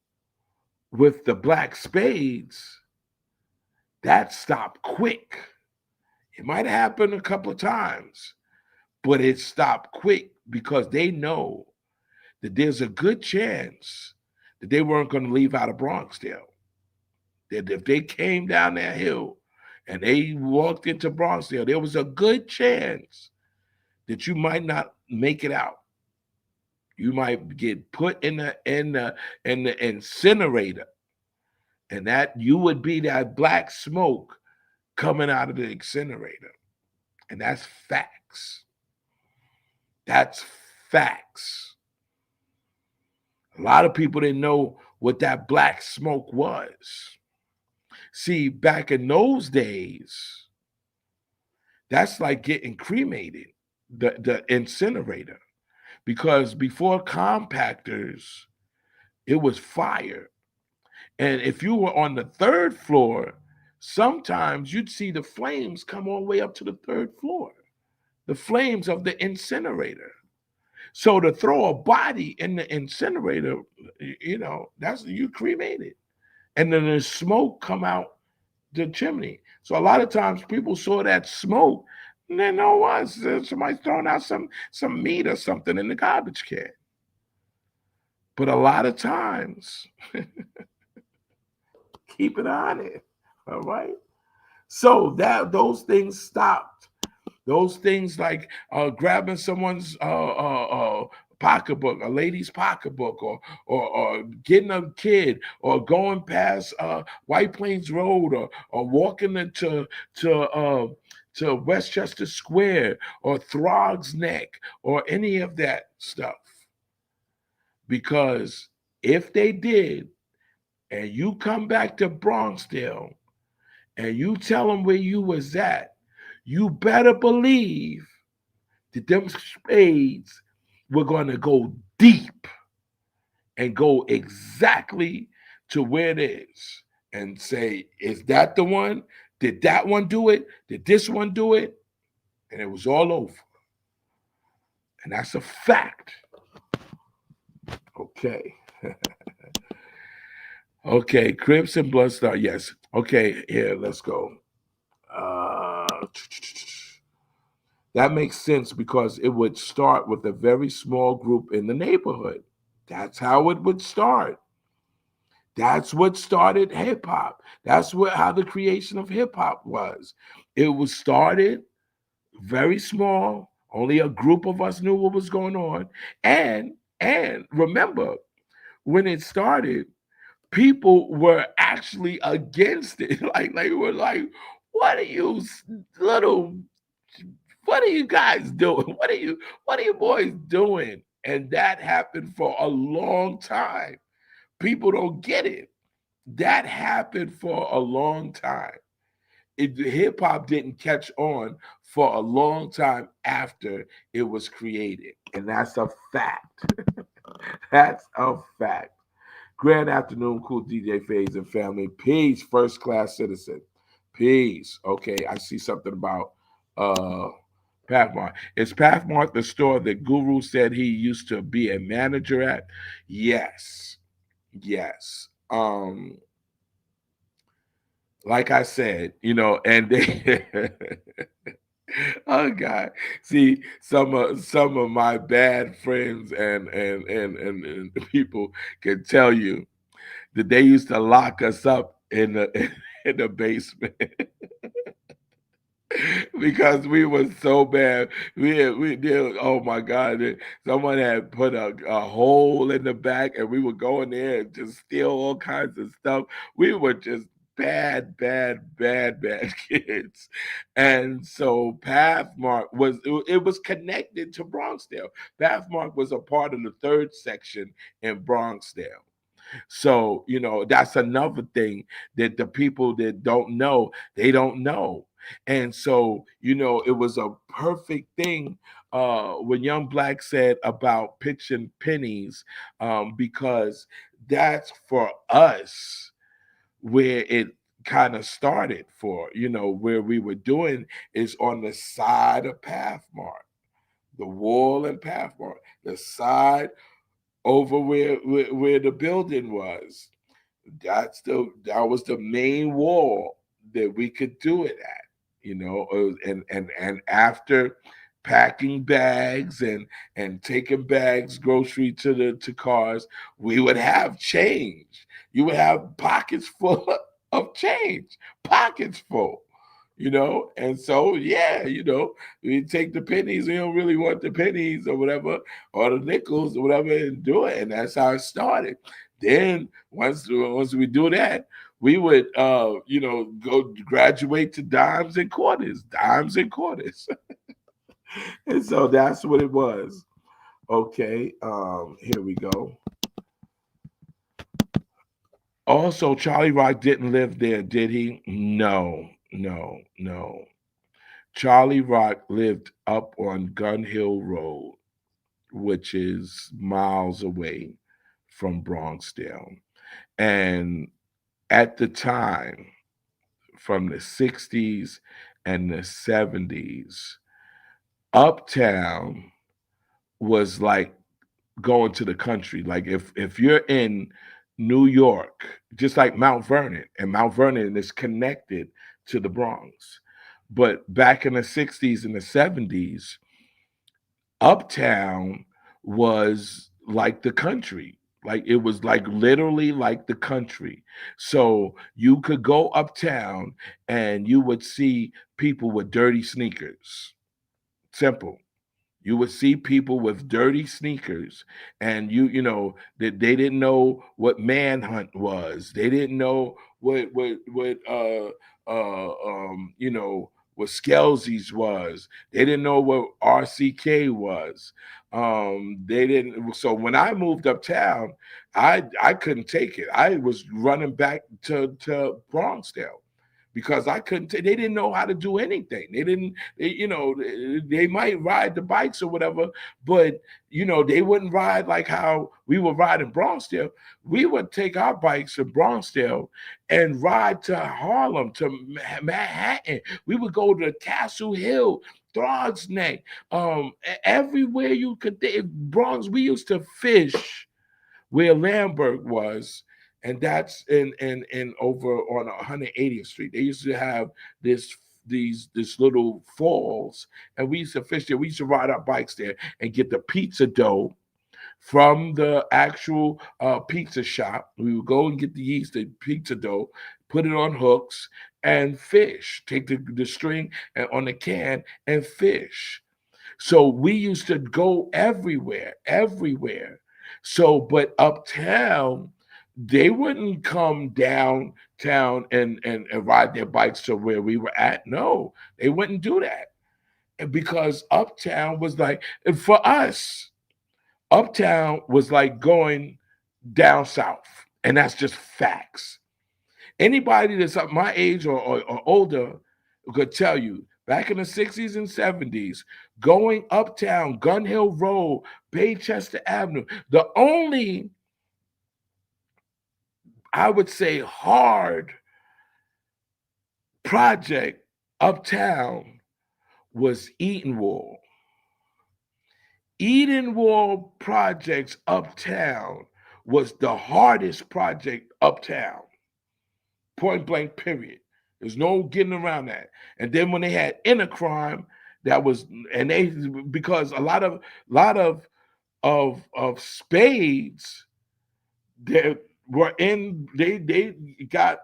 with the black spades, that stopped quick. It might happen a couple of times, but it stopped quick because they know that there's a good chance that they weren't going to leave out of Bronxdale. That if they came down that hill and they walked into Bronxdale, there was a good chance that you might not make it out. You might get put in the incinerator, and that you would be that black smoke coming out of the incinerator. And that's facts. That's facts. A lot of people didn't know what that black smoke was. See, back in those days, that's like getting cremated, the incinerator. Because before compactors, it was fire. And if you were on the third floor, sometimes you'd see the flames come all the way up to the third floor, the flames of the incinerator. So to throw a body in the incinerator, that's you cremated. And then the smoke come out the chimney. So a lot of times people saw that smoke and they know what somebody's throwing out some meat or something in the garbage can. But a lot of times, keep it on it. All right. So that those things stopped. Those things like grabbing someone's pocketbook, a lady's pocketbook, or getting a kid, or going past White Plains Road, or walking into to Westchester Square or Throg's Neck or any of that stuff. Because if they did, and you come back to Bronxdale and you tell them where you was at, you better believe that them spades were going to go deep and go exactly to where it is and say, is that the one? Did that one do it? Did this one do it? And it was all over. And that's a fact. Okay. Okay, Crips and Bloodstar, yes. Okay, here, let's go. That makes sense because it would start with a very small group in the neighborhood. That's how it would start. That's what started hip hop. That's how the creation of hip hop was. It was started very small. Only a group of us knew what was going on. And remember, when it started, people were actually against it. Like they were like, "What are you little? What are you guys doing? What are you boys doing?" And that happened for a long time. People don't get it. That happened for a long time. Hip hop didn't catch on for a long time after it was created, and that's a fact. That's a fact. Grand afternoon, cool DJ Phase and family. Peace, first class citizen. Peace. Okay, I see something about Pathmark. Is Pathmark the store that Guru said he used to be a manager at? Yes. Yes. Like I said, and they oh God. See, some of my bad friends and people can tell you that they used to lock us up in the in the basement. because we were so bad. We did. Oh my God! Someone had put a hole in the back, and we would go in there and just steal all kinds of stuff. We were just bad, bad, bad, bad kids. And so Pathmark it was connected to Bronxdale. Pathmark was a part of the third section in Bronxdale. So, that's another thing that the people that don't know, they don't know. And so, it was a perfect thing when Young Black said about pitching pennies, because that's for us where it kind of started for, where we were doing is on the side of Pathmark, the wall and Pathmark, the side over where the building was. That was the main wall that we could do it at, and after packing bags and taking bags grocery to cars, we would have change. You would have pockets full of change, pockets full. And so yeah, we take the pennies. We don't really want the pennies or whatever, or the nickels or whatever, and do it. And that's how it started. Then once we do that, we would go graduate to dimes and quarters. And so that's what it was. Okay, here we go. Also, Charlie Rock didn't live there, did he? No, no, no. Charlie Rock lived up on Gun Hill Road, which is miles away from Bronxdale. And at the time, from the 60s and the 70s, Uptown was like going to the country. Like if you're in New York, just like Mount Vernon, and Mount Vernon is connected to the Bronx. But back in the 60s and the 70s, Uptown was like the country. Like it was like literally like the country. So you could go uptown and you would see people with dirty sneakers. Simple. You would see people with dirty sneakers, and that they didn't know what manhunt was. They didn't know what Skelzies was. They didn't know what RCK was. They didn't. So when I moved uptown, I couldn't take it. I was running back to Bronxdale because I couldn't. They didn't know how to do anything. They didn't. They might ride the bikes or whatever, but they wouldn't ride like how we would ride in Bronxdale. We would take our bikes to Bronxdale and ride to Harlem, to Manhattan. We would go to Castle Hill, Throgs Neck, everywhere you could think. Bronx. We used to fish where Lamberg was, and that's in over on 180th Street. They used to have this little falls, and we used to fish there. We used to ride our bikes there and get the pizza dough from the actual pizza shop. We would go and get the yeast, the pizza dough, put it on hooks and fish. Take the string and on the can and fish. So we used to go everywhere, everywhere. So, but uptown, they wouldn't come downtown and ride their bikes to where we were at. No, they wouldn't do that. And because uptown was like, and for us, uptown was like going down south. And that's just facts. Anybody that's up my age or older could tell you back in the 60s and 70s, going uptown, Gun Hill Road, Baychester Avenue, the only, I would say, hard project uptown was Eatonwall. Eatonwall projects uptown was the hardest project uptown. Point blank, period. There's no getting around that. And then when they had inner crime, that was, and they, because a lot of spades that were in, they got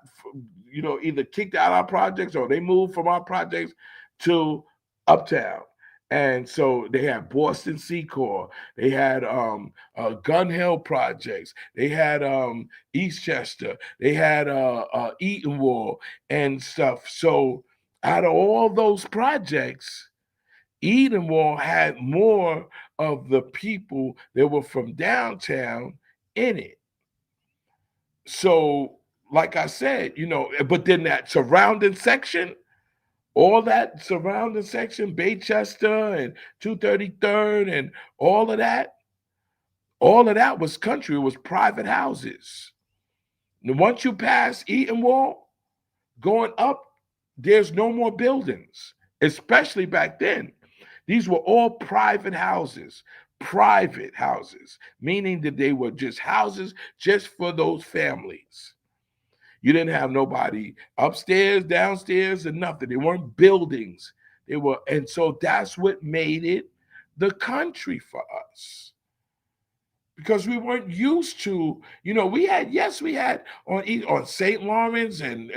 either kicked out our projects or they moved from our projects to Uptown. And so they had Boston Secor, they had Gun Hill Projects, they had Eastchester, they had Eatonwall and stuff. So out of all those projects, Edenwall had more of the people that were from downtown in it. So, like I said, but then that surrounding section, all that surrounding section, Baychester and 233rd and all of that was country, it was private houses. And once you pass Eatonwall, going up, there's no more buildings, especially back then. These were all private houses, meaning that they were just houses just for those families. You didn't have nobody upstairs, downstairs, and nothing. They weren't buildings. And so that's what made it the country for us, because we weren't used to, we had on St. Lawrence and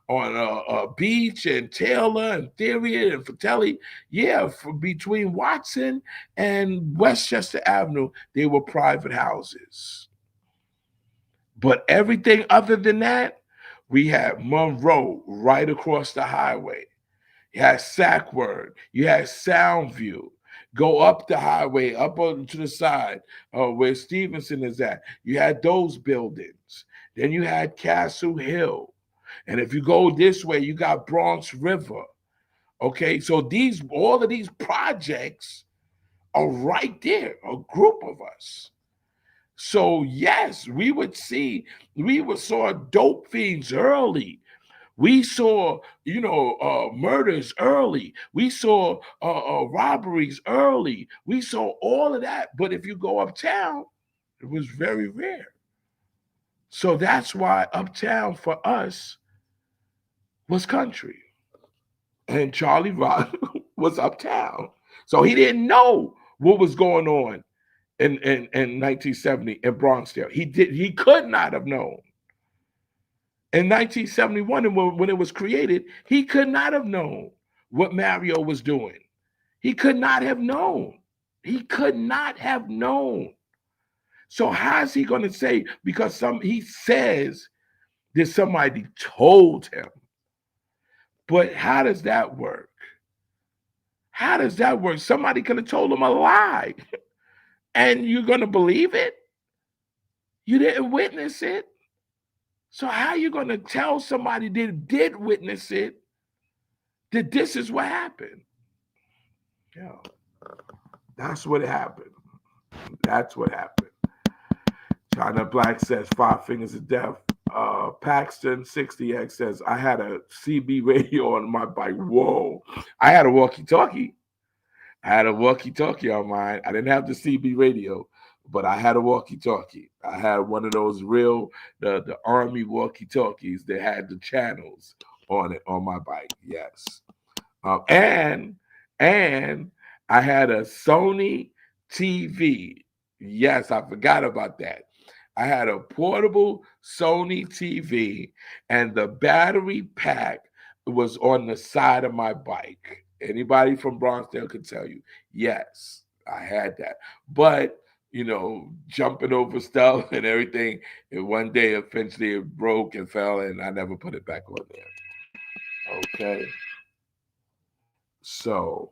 on Beach and Taylor and Theory and Fratelli, yeah, between Watson and Westchester Avenue, they were private houses. But everything other than that, we had Monroe right across the highway. You had Sackward, you had Soundview. Go up the highway, up on to the side where Stevenson is at. You had those buildings. Then you had Castle Hill. And if you go this way, you got Bronx River. Okay, so all of these projects are right there, a group of us. So yes, we saw dope fiends early. We saw, murders early. We saw robberies early. We saw all of that. But if you go uptown, it was very rare. So that's why uptown for us was country. And Charlie Rock was uptown. So he didn't know what was going on in 1970 in Bronxdale. He could not have known. In 1971, when it was created, he could not have known what Mario was doing. He could not have known. He could not have known. So how's he going to say, because he says that somebody told him. But how does that work? How does that work? Somebody could have told him a lie. And you're going to believe it? You didn't witness it. So how are you going to tell somebody that did witness it that this is what happened? Yeah, that's what happened. That's what happened. China Black says 5 Fingers of Death. Paxton 60X says, I had a CB radio on my bike. Whoa. I had a walkie-talkie. On mine. I didn't have the CB radio, but I had a walkie-talkie. I had one of those the Army walkie-talkies that had the channels on it on my bike. Yes. And I had a Sony TV. Yes, I forgot about that. I had a portable Sony TV, and the battery pack was on the side of my bike. Anybody from Bronxdale could tell you, yes, I had that. But, jumping over stuff and everything, and one day eventually it broke and fell, and I never put it back on there. Okay. So,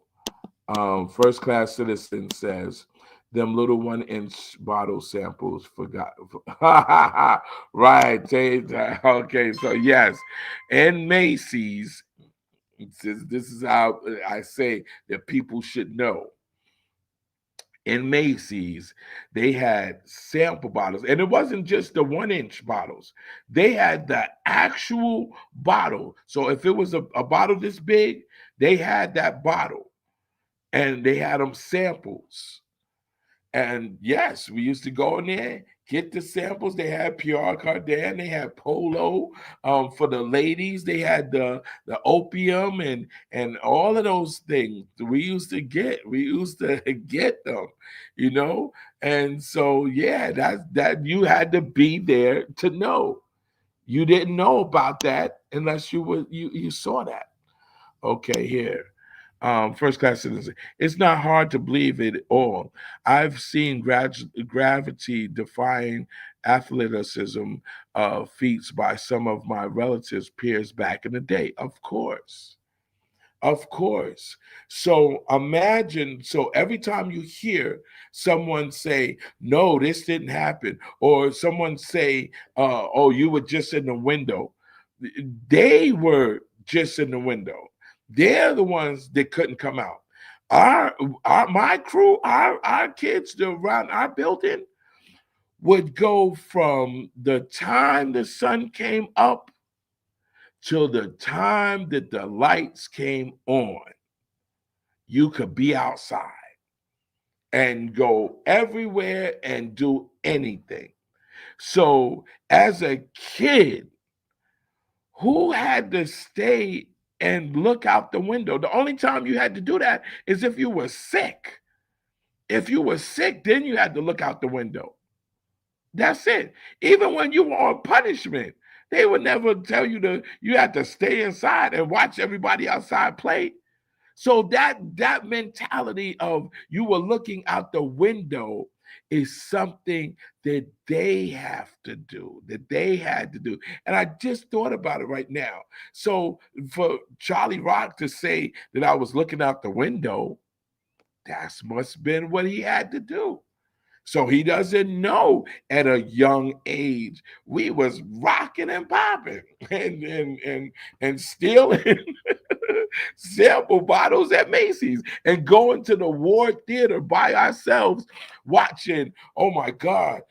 First Class Citizen says, them little 1-inch bottle samples forgot. Right. Okay. So, yes. In Macy's, this is how I say that people should know. In Macy's, they had sample bottles, and it wasn't just the 1-inch bottles. They had the actual bottle. So if it was a bottle this big, they had that bottle, and they had them samples. And yes, we used to go in there, get the samples. They had Pierre Cardin, they had Polo. For the ladies, they had the opium and all of those things. We used to get them, And so yeah, that you had to be there to know. You didn't know about that unless you saw that. Okay, here. First class citizen. It's not hard to believe it all. I've seen gravity defying athleticism feats by some of my relatives' peers back in the day. Of course. Of course. So imagine, so every time you hear someone say, no, this didn't happen, or someone say, oh, you were just in the window, they were just in the window. They're the ones that couldn't come out. Our, my crew, our kids that around our building would go from the time the sun came up till the time that the lights came on. You could be outside and go everywhere and do anything. So, as a kid, who had to stay and look out the window? The only time you had to do that is if you were sick. If you were sick, then you had to look out the window. That's it. Even when you were on punishment, they would never tell you you had to stay inside and watch everybody outside play. So that mentality of you were looking out the window is something that they have to do, that they had to do. And I just thought about it right now. So for Charlie Rock to say that I was looking out the window, that must have been what he had to do. So he doesn't know at a young age we was rocking and popping and stealing sample bottles at Macy's and going to the Ward Theater by ourselves watching. Oh my God.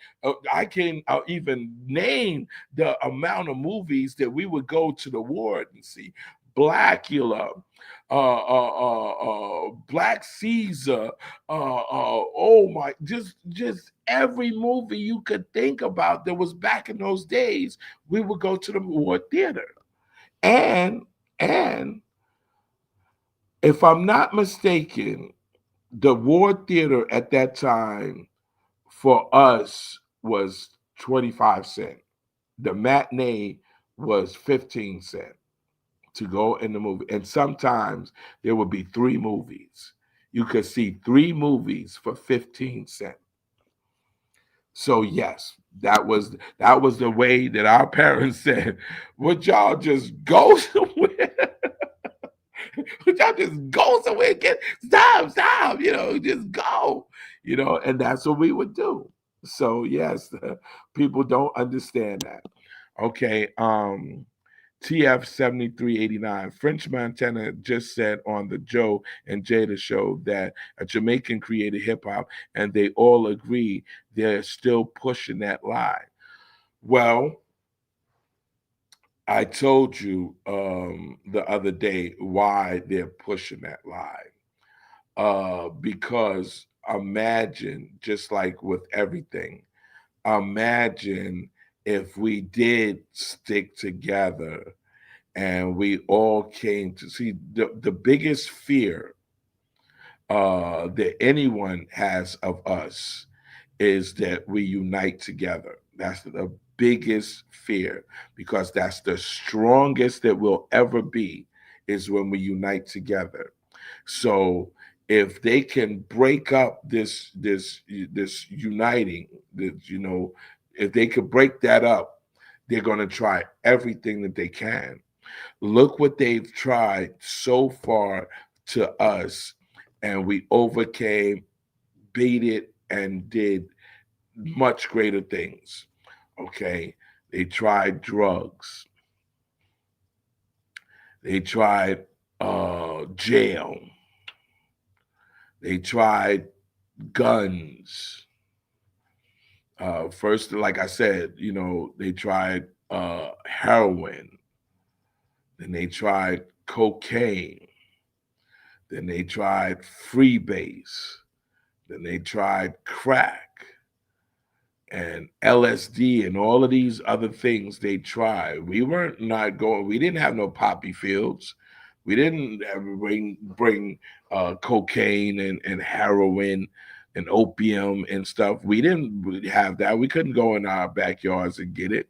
I can even name the amount of movies that we would go to the Ward and see. Blackula, Black Caesar, oh my, just every movie you could think about that was back in those days, we would go to the Ward Theater. And and if I'm not mistaken, the Ward Theater at that time for us was 25 cents. The matinee was 15 cents to go in the movie. And sometimes there would be three movies. You could see three movies for 15 cents. So yes, that was the way that our parents said, would y'all just go somewhere? Would y'all just go somewhere and get stop, just go, and that's what we would do. So yes, people don't understand that. Okay, TF 7389. French Montana just said on the Joe and Jada show that a Jamaican created hip hop and they all agree they're still pushing that line. Well, I told you the other day why they're pushing that line. Because imagine, just like with everything, imagine if we did stick together and we all came to see the biggest fear that anyone has of us is that we unite together. That's the biggest fear because that's the strongest that we'll ever be is when we unite together. So if they can break up this uniting, if they could break that up, they're going to try everything that they can. Look what they've tried so far to us, and we overcame, beat it, and did much greater things. Okay, they tried drugs, they tried jail, they tried guns. First, like I said, they tried heroin, then they tried cocaine, then they tried freebase, then they tried crack and LSD and all of these other things they tried. We weren't not going. We didn't have no poppy fields. We didn't bring cocaine and heroin and opium and stuff. We didn't really have that. We couldn't go in our backyards and get it.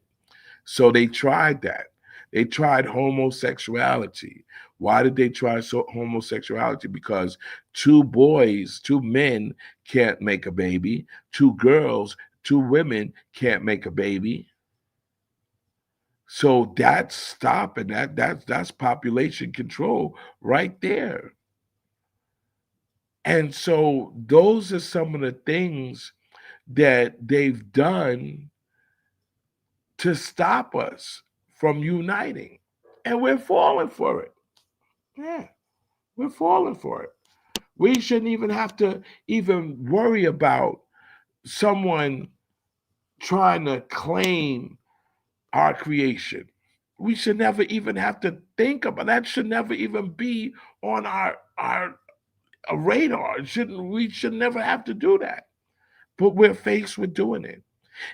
So they tried that. They tried homosexuality. Why did they try homosexuality? Because two men can't make a baby, two girls, two women can't make a baby. So that's stopping that's population control right there. And so those are some of the things that they've done to stop us from uniting. And we're falling for it. Yeah, we're falling for it. We shouldn't even have to even worry about someone trying to claim our creation. We should never even have to think about that. Should never even be on our radar. It shouldn't we should never have to do that. But we're faced with doing it.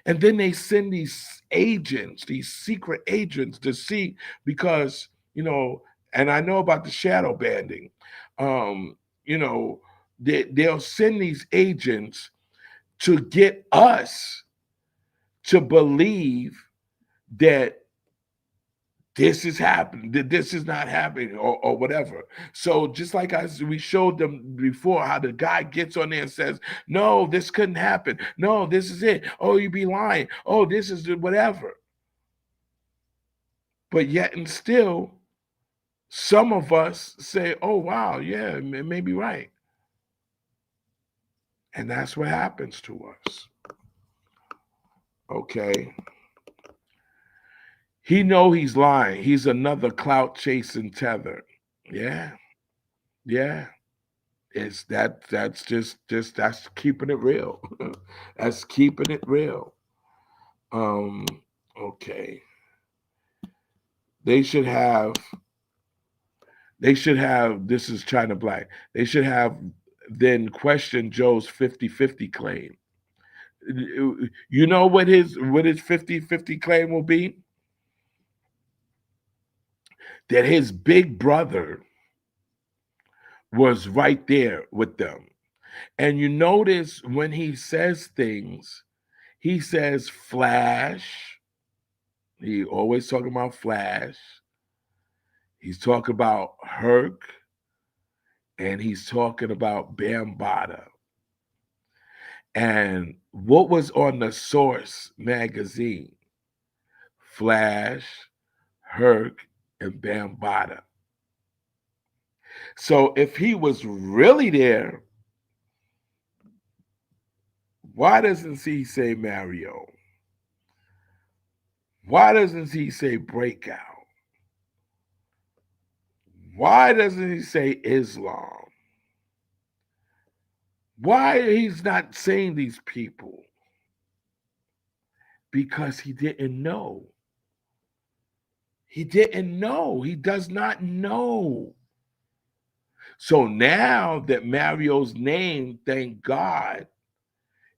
And then they send these agents, these secret agents to see because, and I know about the shadow banding. Um, you know, they'll send these agents to get us to believe that this is happening, that this is not happening, or whatever. So just like we showed them before, how the guy gets on there and says, "No, this couldn't happen. No, this is it. Oh, you be lying. Oh, this is whatever." But yet and still, some of us say, "Oh, wow, yeah, it may be right," and that's what happens to us. Okay, he know he's lying. He's another clout chasing tether. Yeah, yeah. It's that's just that's keeping it real. That's keeping it real. Um, okay. They should have this is China Black. They should have then questioned Joe's 50-50 claim. You know what his 50-50 claim will be? That his big brother was right there with them. And you notice when he says things, he says Flash. He always talking about Flash. He's talking about Herc, and he's talking about Bambada. And what was on the Source magazine? Flash, Herc, and Bambada. So if he was really there, why doesn't he say Mario? Why doesn't he say Breakout? Why doesn't he say Islam? Why he's not saying these people? Because he didn't know. He didn't know. He does not know. So now that Mario's name, thank God,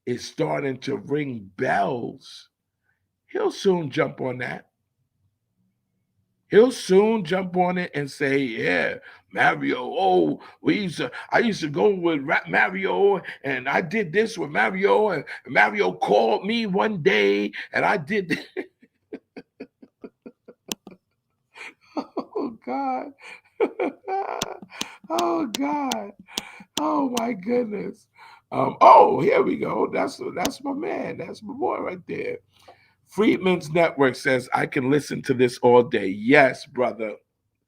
is starting to ring bells, he'll soon jump on that. He'll soon jump on it and say, "Yeah, Mario. Oh, I used to go with Mario, and I did this with Mario, and Mario called me one day, and I did." Oh God. Oh God. Oh my goodness. Oh, here we go. That's my man. That's my boy right there. Freedman's Network says I can listen to this all day. Yes, brother.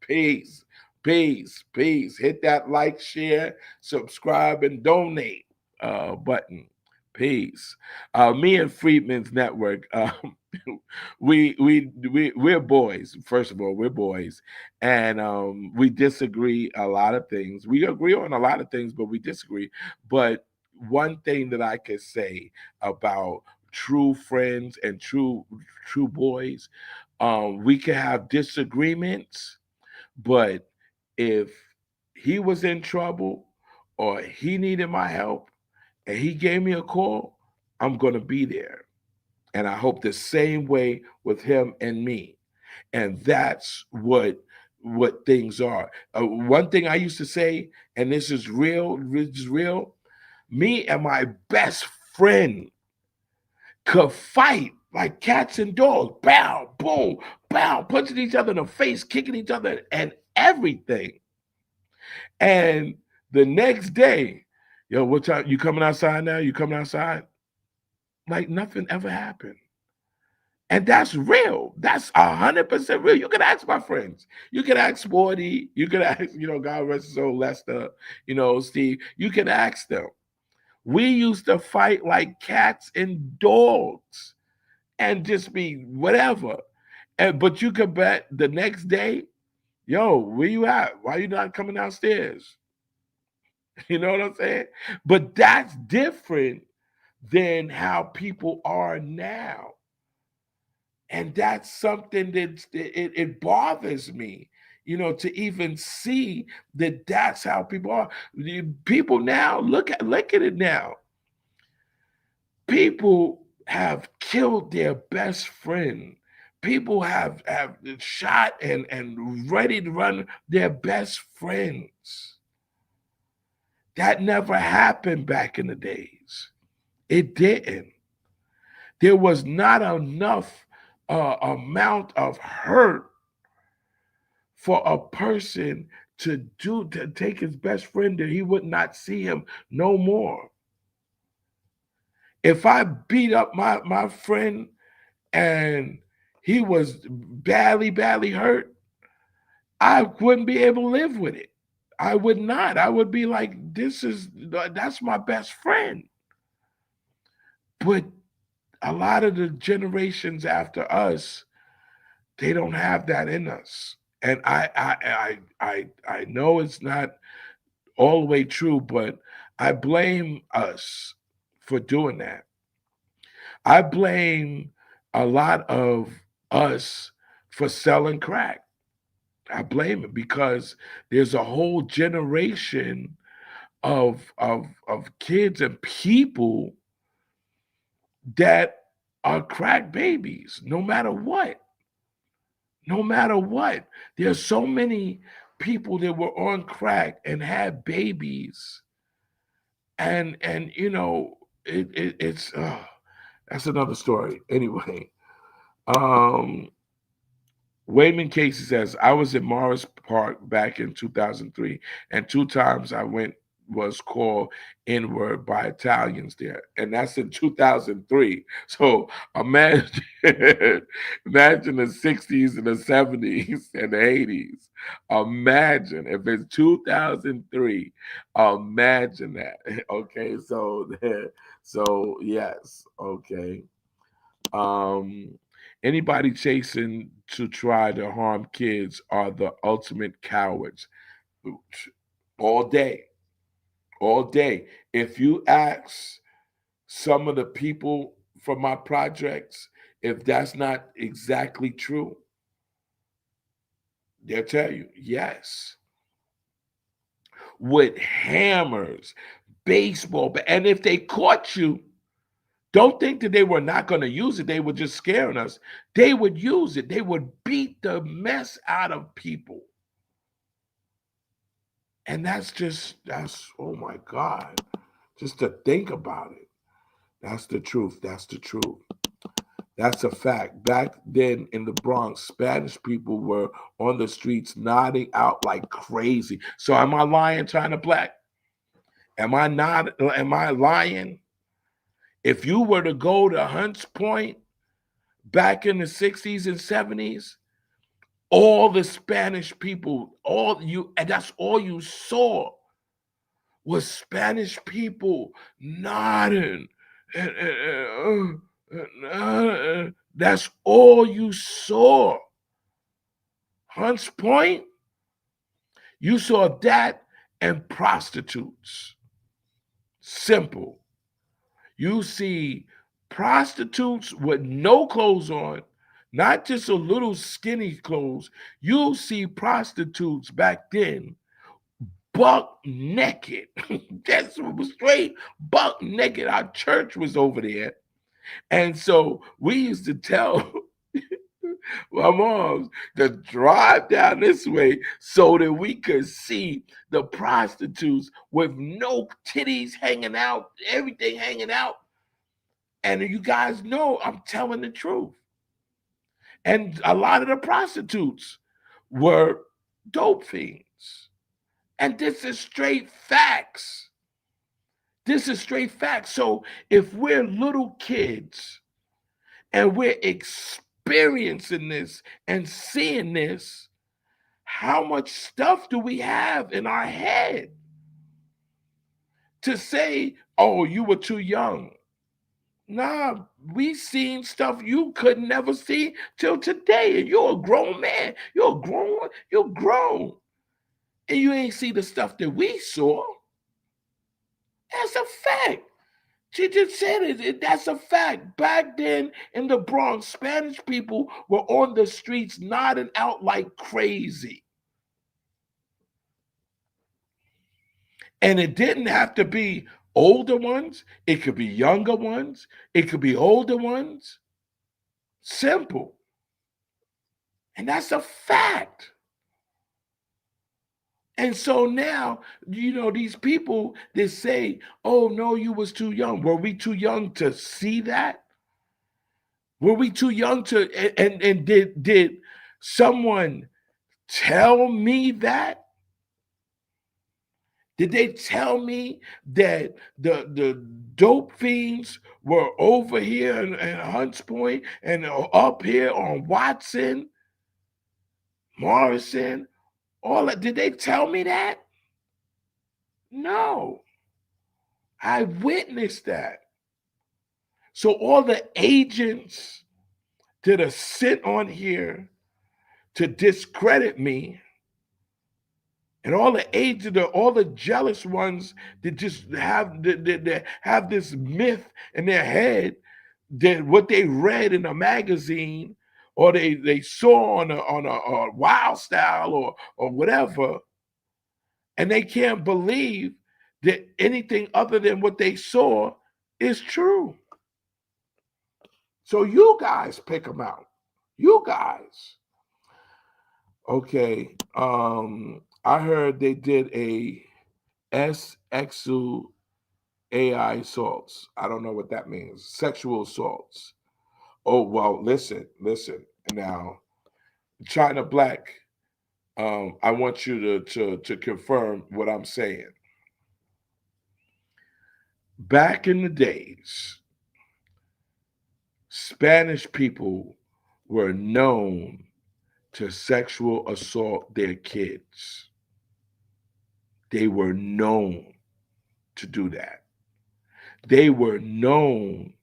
Peace. Peace. Peace. Hit that like, share, subscribe, and donate button. Peace. Me and Freedman's Network. We're boys. First of all, we're boys, and we disagree a lot of things. We agree on a lot of things, but we disagree. But one thing that I could say about true friends and true boys, we can have disagreements, but if he was in trouble or he needed my help and he gave me a call, I'm gonna be there. And I hope the same way with him and me. And that's what things are. One thing I used to say, and this is real. Me and my best friend could fight like cats and dogs. Bow, boom, bow, punching each other in the face, kicking each other, and everything. And the next day, yo, what time you coming outside now? You coming outside? Like nothing ever happened. And that's real. That's 100% real. You can ask my friends. You can ask Sporty. You can ask, God rest his soul, Lester, Steve. You can ask them. We used to fight like cats and dogs and just be whatever. But you could bet the next day, yo, where you at? Why you not coming downstairs? You know what I'm saying? But that's different than how people are now. And that's something that it bothers me, to even see that that's how people are. People now, look at it now. People have killed their best friend. People have shot and ready to run their best friends. That never happened back in the days. It didn't. There was not enough amount of hurt for a person to take his best friend that he would not see him no more. If I beat up my friend and he was badly hurt, I wouldn't be able to live with it. I would not. I would be like, that's my best friend. But a lot of the generations after us, they don't have that in us. And I know it's not all the way true, but I blame us for doing that. I blame a lot of us for selling crack. I blame it because there's a whole generation of kids and people that are crack babies, no matter what. No matter what. There's so many people that were on crack and had babies. And it's that's another story. Anyway, um Wayman Casey says, I was in Morris Park back in 2003, and two times I went was called N-word by Italians there. And that's in 2003. So imagine, imagine the 60s and the 70s and the 80s. Imagine if it's 2003. Imagine that. Okay, so yes, okay. Um Anybody chasing to try to harm kids are the ultimate cowards. All day, all day. If you ask some of the people from my projects if that's not exactly true, they'll tell you yes. With hammers, baseball, and if they caught you, don't think that they were not going to use it. They were just scaring us. They would use it. They would beat the mess out of people. And that's, oh my God. Just to think about it. That's the truth. That's the truth. That's a fact. Back then in the Bronx, Spanish people were on the streets nodding out like crazy. So am I lying, China Black? Am I lying? If you were to go to Hunts Point back in the 60s and 70s, all the Spanish people, and that's all you saw was Spanish people nodding. That's all you saw. Hunts Point, you saw that and prostitutes. Simple. You see prostitutes with no clothes on, not just a little skinny clothes. You'll see prostitutes back then buck naked. That's what was straight buck naked. Our church was over there. And so we used to tell my moms to drive down this way so that we could see the prostitutes with no titties hanging out, everything hanging out. And you guys know I'm telling the truth. And a lot of the prostitutes were dope fiends. And this is straight facts. This is straight facts. So if we're little kids and we're experiencing this and seeing this, how much stuff do we have in our head to say, oh, you were too young? Nah, we seen stuff you could never see till today. And you're a grown man. You're grown. And you ain't see the stuff that we saw. That's a fact. She just said it. That's a fact. Back then in the Bronx, Spanish people were on the streets nodding out like crazy. And it didn't have to be older ones. It could be younger ones. It could be older ones. Simple. And that's a fact. And so now, these people that say, oh, no, you was too young. Were we too young to see that? Were we too young to, and did someone tell me that? Did they tell me that the dope fiends were over here in Hunts Point and up here on Watson, Morrison, all that? Did they tell me that? No. I witnessed that. So all the agents that are sent on here to discredit me, and all the agents, all the jealous ones that just that have this myth in their head that what they read in a magazine or they saw on a Wild Style or whatever, and they can't believe that anything other than what they saw is true. So you guys pick them out. You guys. Okay. I heard they did a SXU AI assaults. I don't know what that means. Sexual assaults. Oh, well, listen. Now, China Black, I want you to confirm what I'm saying. Back in the days, Spanish people were known to sexual assault their kids. They were known to do that. They were known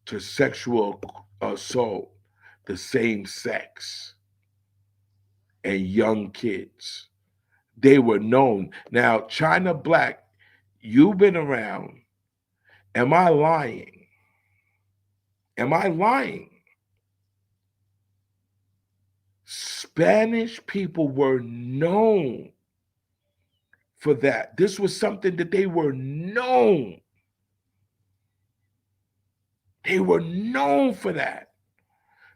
to sexual assault the same sex and young kids. They were known. Now, China Black, you've been around. Am I lying? Am I lying? Spanish people were known for that. This was something that they were known. They were known for that.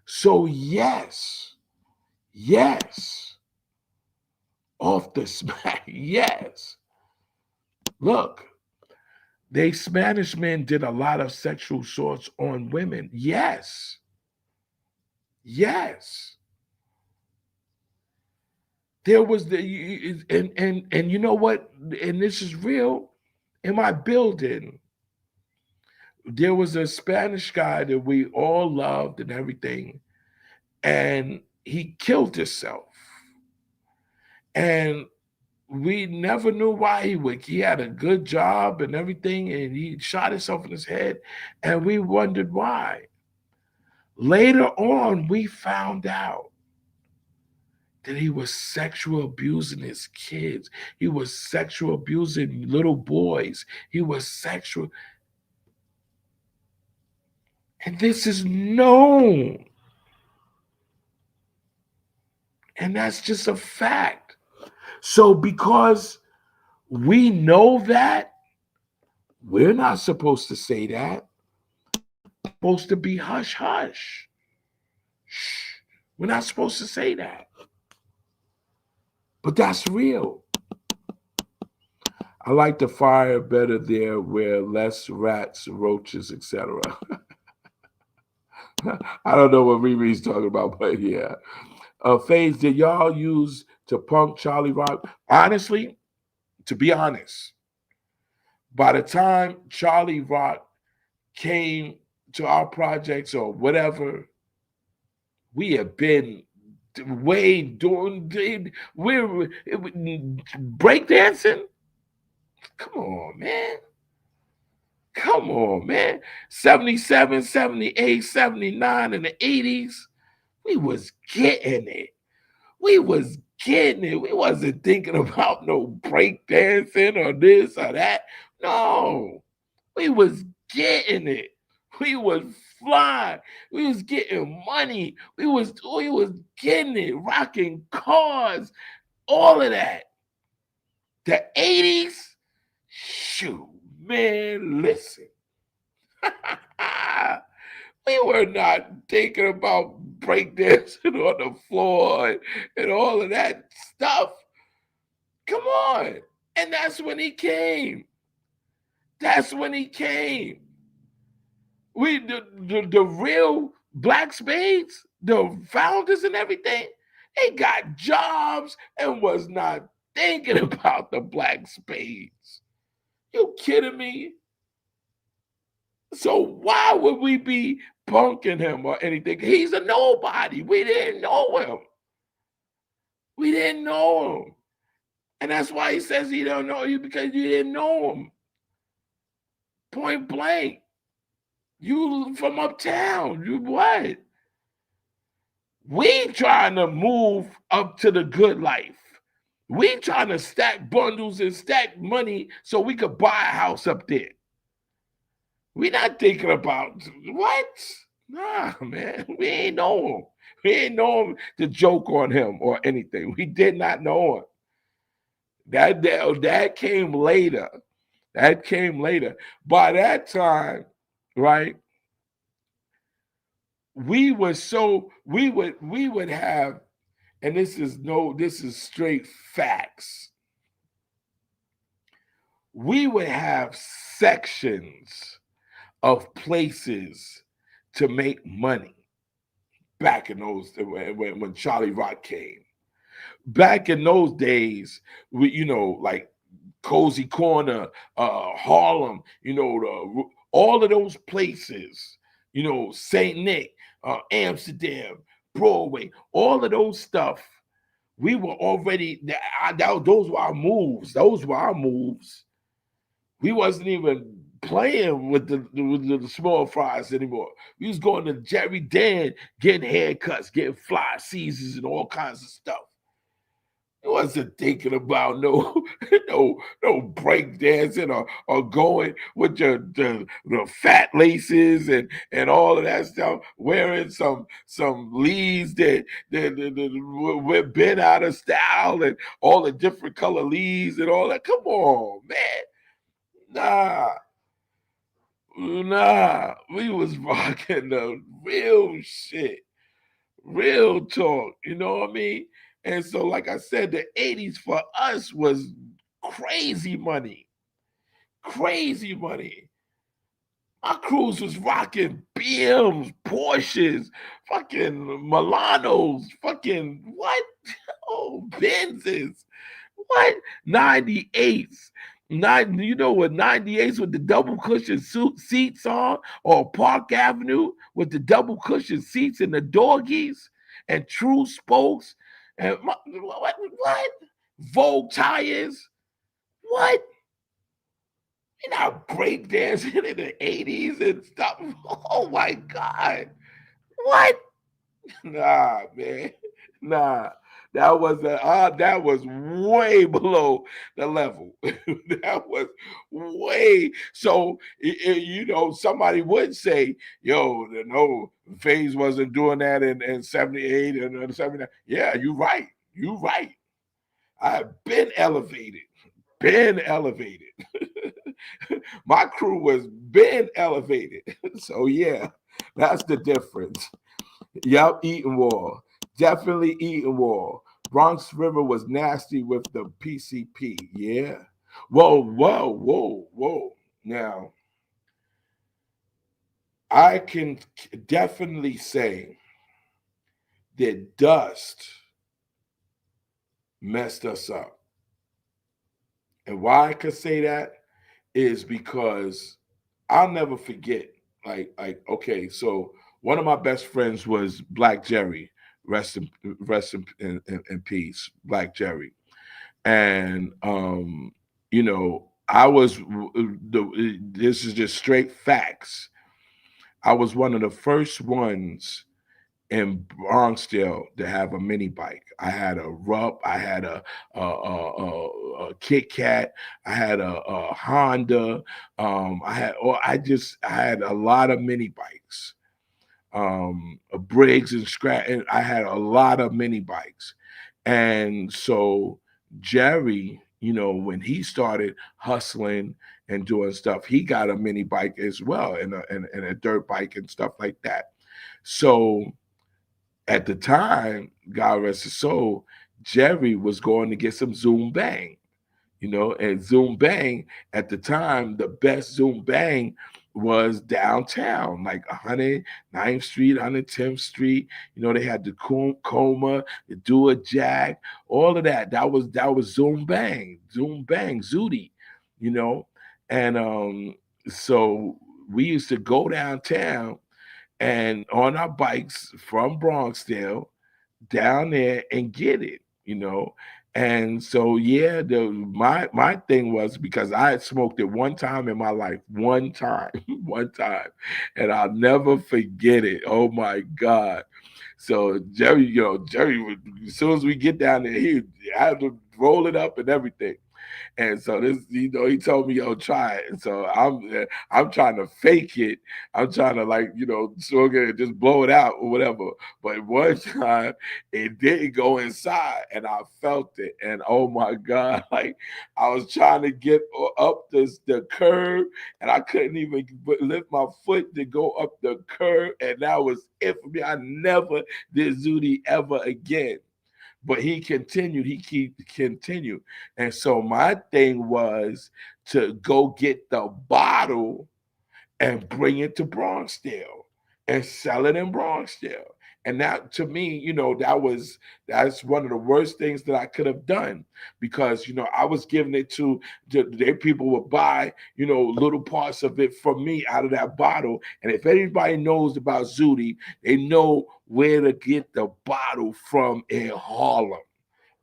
So yes, off the smack, yes. Look, they Spanish men did a lot of sexual assaults on women. Yes. There was and you know what? And this is real. In my building, there was a Spanish guy that we all loved and everything, and he killed himself. And we never knew why he would. He had a good job and everything, and he shot himself in his head, and we wondered why. Later on, we found out that he was sexual abusing his kids. He was sexual abusing little boys. He was sexual. And this is known. And that's just a fact. So because we know that, we're not supposed to say that. We're supposed to be hush hush. Shh. We're not supposed to say that. But that's real. I like the fire better there where less rats, roaches, etc. I don't know what Riri's talking about, but yeah. Phase, did y'all use to punk Charlie Rock? Honestly, to be honest, by the time Charlie Rock came to our projects or whatever, we have been way doing we're breakdancing. Come on, man. Come on, man. 77, 78, 79, and the 80s, we was getting it. We was getting it. We wasn't thinking about no breakdancing or this or that. No. We was getting it. We was flying. We was getting money. We was getting it, rocking cars, all of that. The 80s, shoot, man, listen. We were not thinking about breakdancing on the floor and all of that stuff. Come on. And that's when he came. That's when he came. The real black spades, the founders and everything, they got jobs and was not thinking about the black spades. You kidding me? So why would we be punking him or anything? He's a nobody. We didn't know him. We didn't know him. And that's why he says he don't know you, because you didn't know him. Point blank. You from uptown. You what? We trying to move up to the good life. We trying to stack bundles and stack money so we could buy a house up there. We not thinking about what? Nah, man. We ain't know him. We ain't know him to joke on him or anything. We did not know him. That came later. That came later. By that time, right? We would have, and this is straight facts. We would have sections of places to make money back in those when Charlie Rock came. Back in those days, like Cozy Corner, Harlem, all of those places, Saint Nick, Amsterdam, Broadway, all of those stuff. We were already those were our moves. Those were our moves. We wasn't even playing with the small fries anymore. We was going to Jerry Dan, getting haircuts, getting fly Caesars, and all kinds of stuff. I wasn't thinking about no break dancing or going with the fat laces and all of that stuff, wearing some leads that we're bent out of style and all the different color leads and all that. Come on, man. Nah, we was rocking the real shit, real talk. You know what I mean? And so, like I said, the 80s for us was crazy money. Crazy money. My crews was rocking BMs, Porsches, fucking Milanos, fucking what? Oh, Benzes. What? 98s. You know what 98s with the double cushion seats on, or Park Avenue with the double cushion seats and the doggies and true spokes and what? Vogue tires? What? You're not breakdancing in the 80s and stuff. Oh my God. What? Nah, man. Nah. That was way below the level. That was way so. Somebody would say, "Yo, no, FaZe wasn't doing that in '78 and '79." Yeah, you're right. You're right. I've been elevated. Been elevated. My crew was been elevated. So yeah, that's the difference. Yup, Eaton Wall. Definitely Eaton Wall. Bronx River was nasty with the PCP. Yeah. Whoa, whoa, whoa, whoa. Now, I can definitely say that dust messed us up. And why I could say that is because I'll never forget. Okay, so one of my best friends was Black Jerry. Rest in peace, Black Jerry. And I was this is just straight facts. I was one of the first ones in Bronxdale to have a mini bike. I had a Rupp, I had a Kit Kat, I had a Honda. I had a lot of mini bikes. A Briggs and Stratton. I had a lot of mini bikes, and so Jerry, when he started hustling and doing stuff, he got a mini bike as well, and a dirt bike and stuff like that. So at the time, God rest his soul, Jerry was going to get some Zoom Bang, and Zoom Bang at the time, the best Zoom Bang was downtown, like 109th Street, 110th Street. They had the Coma, the Do a Jack, all of that. That was Zoom Bang, Zooty, you know, and so we used to go downtown and on our bikes from Bronxdale down there and get it, you know. And so yeah, my thing was because I had smoked it one time in my life, one time, one time, and I'll never forget it. Oh my God. So Jerry would, as soon as we get down there, he had to roll it up and everything. And so he told me, "Yo, try it." And so I'm trying to fake it. I'm trying to smoke it and just blow it out or whatever. But one time it didn't go inside, and I felt it. And oh my God, like I was trying to get up the curb, and I couldn't even lift my foot to go up the curb, and that was it for me. I never did Zooty ever again. But he continued. And so my thing was to go get the bottle and bring it to Bronxdale and sell it in Bronxdale. And that to me, that's one of the worst things that I could have done because I was giving it to their people would buy little parts of it from me out of that bottle. And if anybody knows about Zooty, they know where to get the bottle from in Harlem.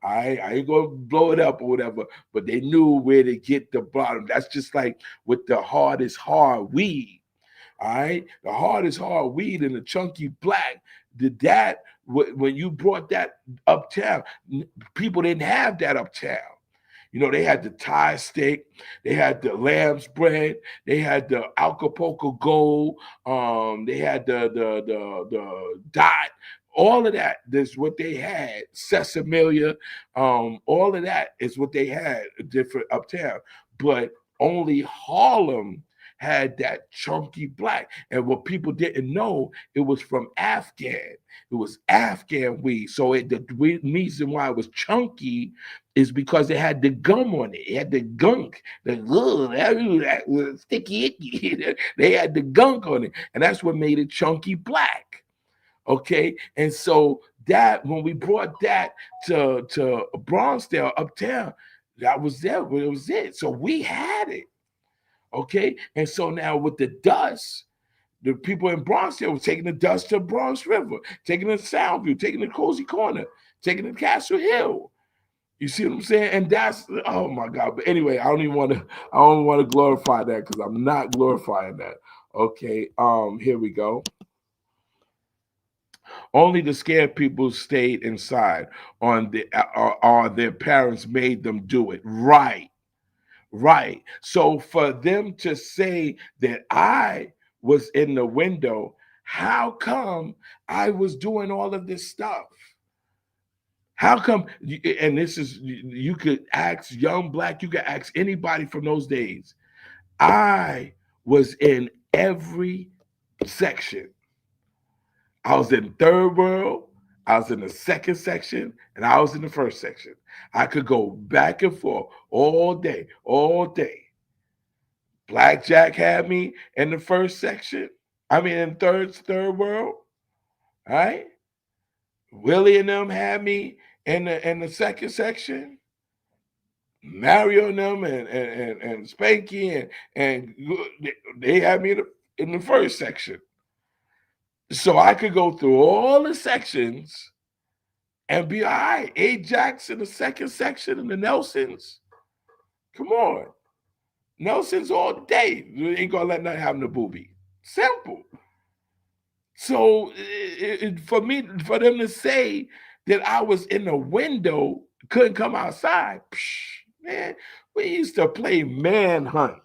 I ain't gonna blow it up or whatever, but they knew where to get the bottom. That's just like with the hardest hard weed. All right, the hardest hard weed and the chunky black. Did that when you brought that uptown? People didn't have that uptown. They had the Thai steak, they had the lamb's bread, they had the Acapulco Gold, they had the dot. All of that is what they had. Sesamilia, all of that is what they had different uptown. But only Harlem had that chunky black. And what people didn't know, it was from Afghan. It was Afghan weed. So the reason why it was chunky is because it had the gum on it. It had the gunk, that was sticky icky. They had the gunk on it, and that's what made it chunky black. Okay, and so that when we brought that to Bronxdale uptown, that was there. It was it. So we had it. Okay, and so now with the dust. The people in Bronxdale were taking the dust to Bronx River, taking it to Soundview, taking it to Cozy Corner, taking it to Castle Hill. You see what I'm saying? And that's oh my God. But anyway, I don't want to glorify that because I'm not glorifying that. Okay. Here we go. Only the scared people stayed inside or their parents made them do it. Right. Right. So for them to say that I was in the window, how come I was doing all of this stuff? How come? And this is, you could ask Young Black, you could ask anybody from those days. I was in every section. I was in third world, I was in the second section, and I was in the first section. I could go back and forth all day, all day. Blackjack had me in the first section. I mean, in third world, right? Willie and them had me in the second section. Mario and them and Spanky and they had me in the first section. So I could go through all the sections and be all right. Ajax in the second section and the Nelsons. Come on. Nelsons all day. You ain't gonna let nothing happen to Booby. Simple. So for me, for them to say that I was in the window, couldn't come outside, man, we used to play manhunt.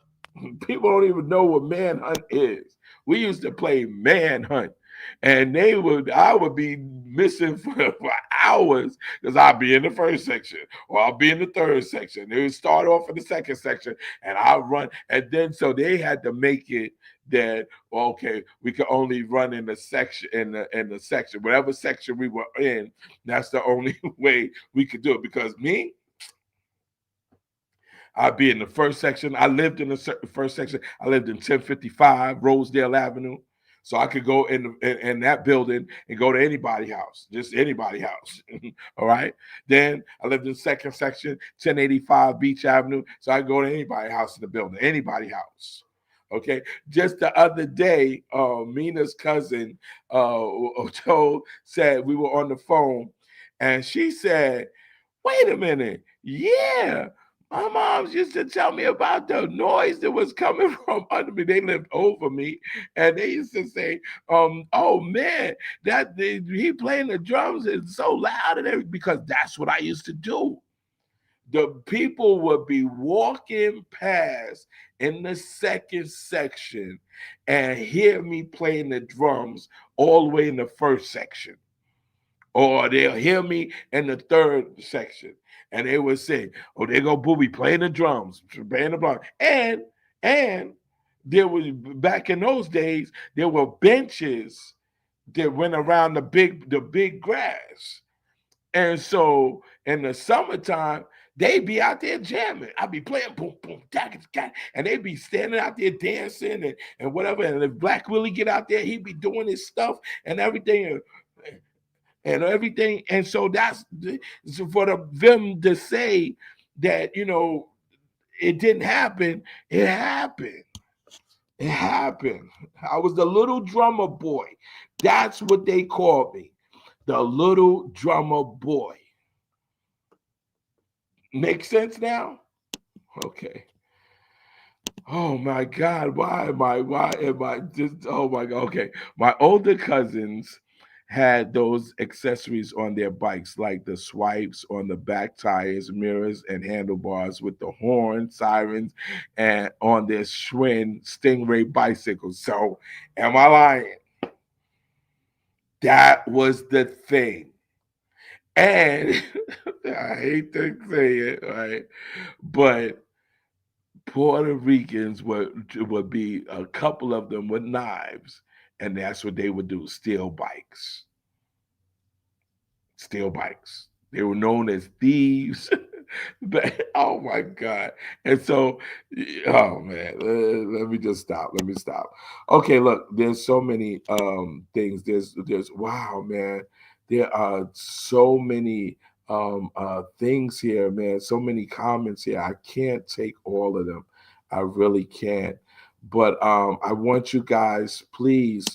People don't even know what manhunt is. We used to play manhunt. And I would be missing for hours because I'd be in the first section or I'll be in the third section. They would start off in the second section and I'll run. And then so they had to make it that okay, we could only run in the section in the section, whatever section we were in. That's the only way we could do it. Because me, I'd be in the first section. I lived in the first section. I lived in 1055 Rosedale Avenue. So I could go in that building and go to anybody's house, just anybody's house. All right. Then I lived in the second section, 1085 Beach Avenue. So I could go to anybody's house in the building, anybody's house. Okay. Just the other day, Mina's cousin said we were on the phone and she said, wait a minute. Yeah. My mom used to tell me about the noise that was coming from under me. They lived over me, and they used to say, oh man, he playing the drums is so loud and everything," because that's what I used to do. The people would be walking past in the second section and hear me playing the drums all the way in the first section, or they'll hear me in the third section, and they would say, "Oh, there go Booby playing the drums, playing the block." And there was back in those days, there were benches that went around the big grass, and so in the summertime. They be out there jamming. I'd be playing boom, boom, tack, tack, and they'd be standing out there dancing and whatever. And if Black Willie get out there, he'd be doing his stuff and everything. And everything. And so that's so for them to say that, it didn't happen. It happened. It happened. I was the little drummer boy. That's what they called me. The little drummer boy. Make sense now? Okay. Oh my God, why am I just, oh my God, okay. My older cousins had those accessories on their bikes, like the swipes on the back tires, mirrors, and handlebars with the horn, sirens, and on their Schwinn Stingray bicycles. So, am I lying? That was the thing. And I hate to say it, right? But Puerto Ricans would be a couple of them with knives, and that's what they would do: steal bikes, steal bikes. They were known as thieves. Oh my God! And so, oh man, let me just stop. Let me stop. Okay, look, there's so many things. There's wow, man. There are so many things here, man. So many comments here. I can't take all of them. I really can't. But I want you guys, please,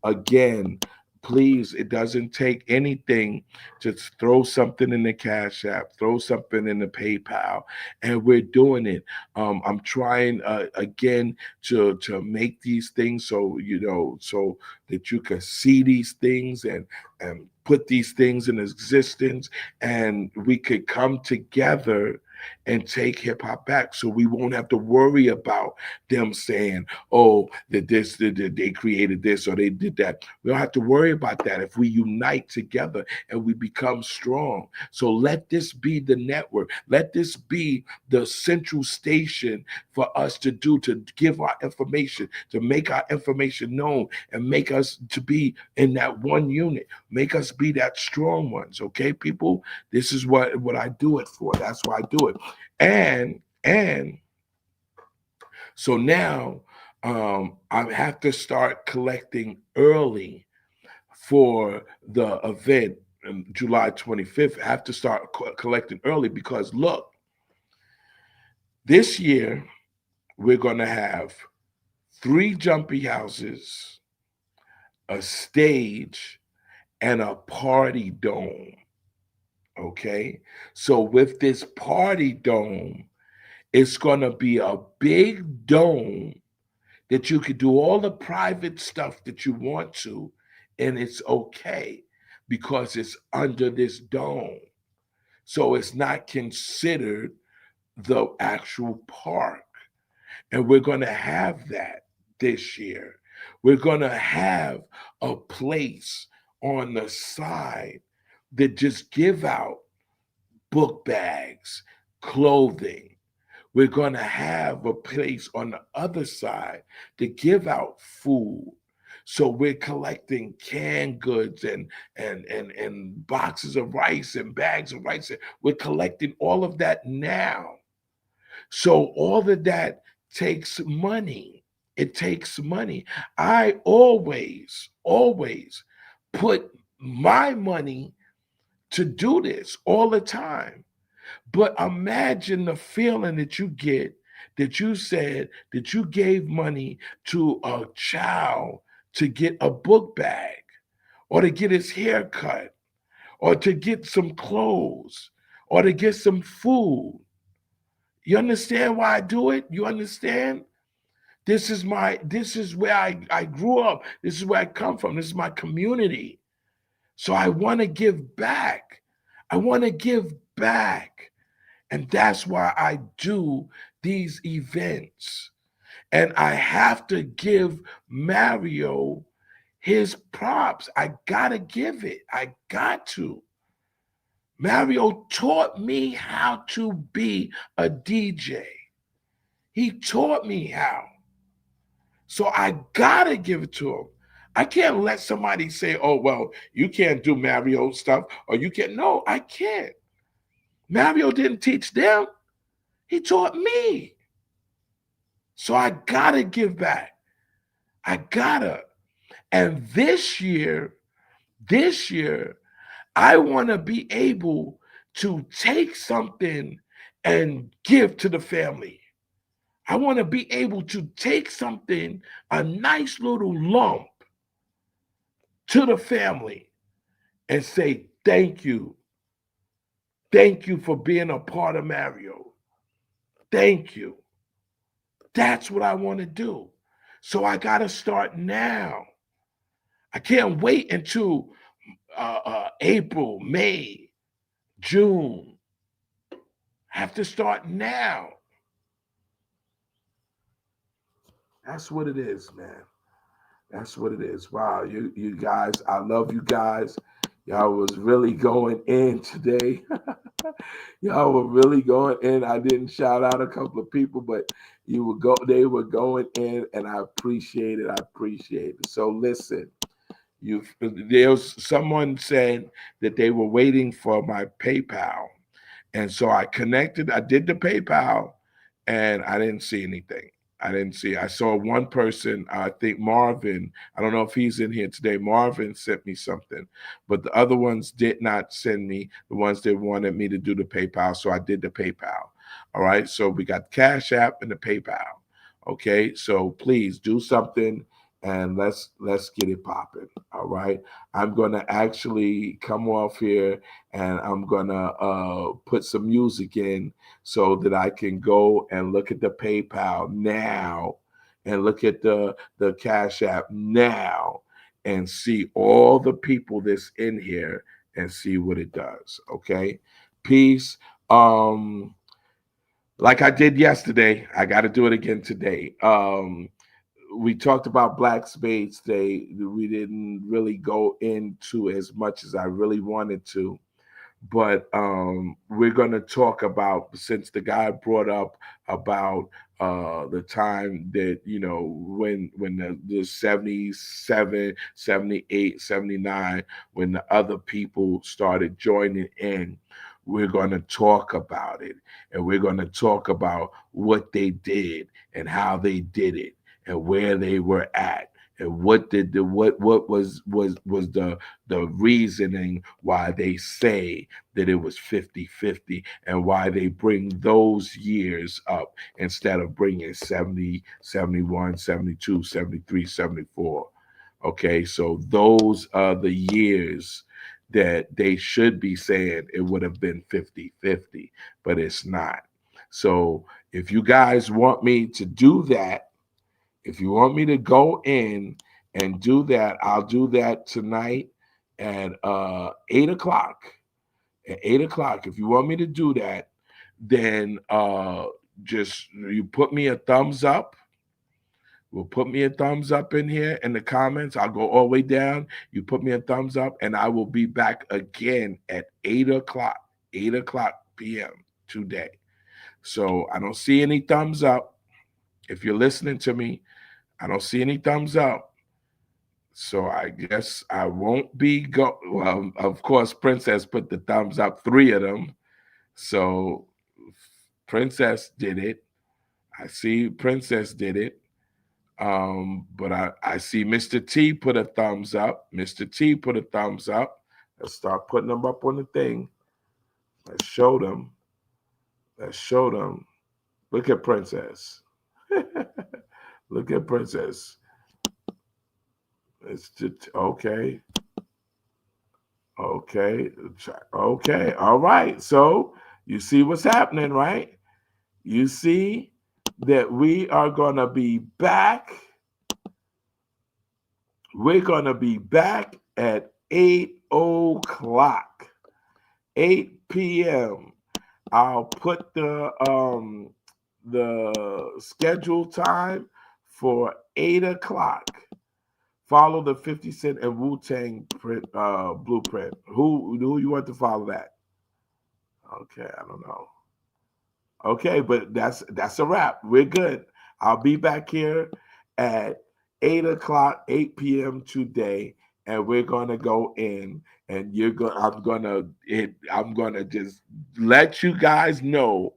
again, please, it doesn't take anything. Just throw something in the Cash App, throw something in the PayPal, and we're doing it. I'm trying again to make these things so so that you can see these things and put these things in existence, and we could come together and take hip hop back, so we won't have to worry about them saying, "Oh, that they created this or they did that." We don't have to worry about that if we unite together and we become strong. So let this be the network. Let this be the central station for us to give our information, to make our information known, and make us to be in that one unit. Make us be that strong ones. Okay, people. This is what I do it for. That's why I do it. And so now I have to start collecting early for the event July 25th. I have to start collecting early because look, this year we're going to have three jumpy houses, a stage, and a party dome. Okay. So with this party dome, it's going to be a big dome that you could do all the private stuff that you want to, and it's okay because it's under this dome. So it's not considered the actual park. And we're going to have that this year. We're going to have a place on the side that just give out book bags, clothing. We're going to have a place on the other side to give out food. So we're collecting canned goods and boxes of rice and bags of rice. We're collecting all of that now. So all of that takes money. It takes money. I always put my money to do this all the time. But imagine the feeling that you get that you said that you gave money to a child to get a book bag or to get his hair cut or to get some clothes or to get some food. You understand why I do it? You understand? This is where I grew up. This is where I come from. This is my community. So I want to give back. I want to give back. And that's why I do these events. And I have to give Mario his props. I gotta give it. I got to. Mario taught me how to be a DJ. He taught me how. So I gotta give it to him. I can't let somebody say, oh, well, you can't do Mario stuff or you can't. No, I can't. Mario didn't teach them, he taught me. So I gotta give back. I gotta. And this year, I wanna be able to take something and give to the family. I wanna be able to take something, a nice little lump, to the family and say, thank you. Thank you for being a part of Mario. Thank you. That's what I want to do. So I got to start now. I can't wait until April, May, June. I have to start now. That's what it is, man. That's what it is. Wow, you guys, I love you guys. Y'all was really going in today. Y'all were really going in. I didn't shout out a couple of people, but they were going in, and I appreciate it. I appreciate it. So listen, you there's someone said that they were waiting for my PayPal. And so I connected, I did the PayPal, and I didn't see anything. I saw one person, I think Marvin, I don't know if he's in here today. Marvin sent me something, but the other ones did not send me, the ones that wanted me to do the PayPal. So I did the PayPal. All right. So we got Cash App and the PayPal. Okay. So please do something and let's get it popping. All right. I'm gonna actually come off here and I'm gonna put some music in so that I can go and look at the PayPal now and look at the Cash App now and see all the people that's in here and see what it does. Okay. Peace. Like I did yesterday, I got to do it again today. We talked about Black Spades Day. We didn't really go into as much as I really wanted to, but we're going to talk about, since the guy brought up about the time that, when the 77, 78, 79, when the other people started joining in. We're going to talk about it, and we're going to talk about what they did and how they did it and where they were at, and what did the what was the reasoning why they say that it was 50-50, and why they bring those years up instead of bringing 70, 71, 72, 73, 74. Okay, so those are the years that they should be saying it would have been 50-50, but it's not. So if you guys want me to do that, if you want me to go in and do that, I'll do that tonight at 8 o'clock. At 8 o'clock. If you want me to do that, then just you put me a thumbs up. Will put me a thumbs up in here in the comments. I'll go all the way down. You put me a thumbs up, and I will be back again at 8 o'clock, 8 o'clock p.m. today. So I don't see any thumbs up. If you're listening to me, I don't see any thumbs up. So I guess I won't be go. Well, of course, Princess put the thumbs up, three of them. So Princess did it. I see Princess did it. But I see Mr. T put a thumbs up. Mr. T put a thumbs up. Let's start putting them up on the thing. Let's show them. Let's show them. Look at Princess. Look at Princess. It's just okay. Okay. Okay. All right. So you see what's happening, right? You see that we are going to be back. We're going to be back at 8 o'clock, 8 p.m. I'll put the schedule time for 8 o'clock. Follow the 50 Cent and Wu Tang blueprint. Who you want to follow that? Okay, I don't know. Okay, but that's a wrap. We're good. I'll be back here at 8 o'clock, 8 p.m. today, and we're gonna go in, and I'm gonna just let you guys know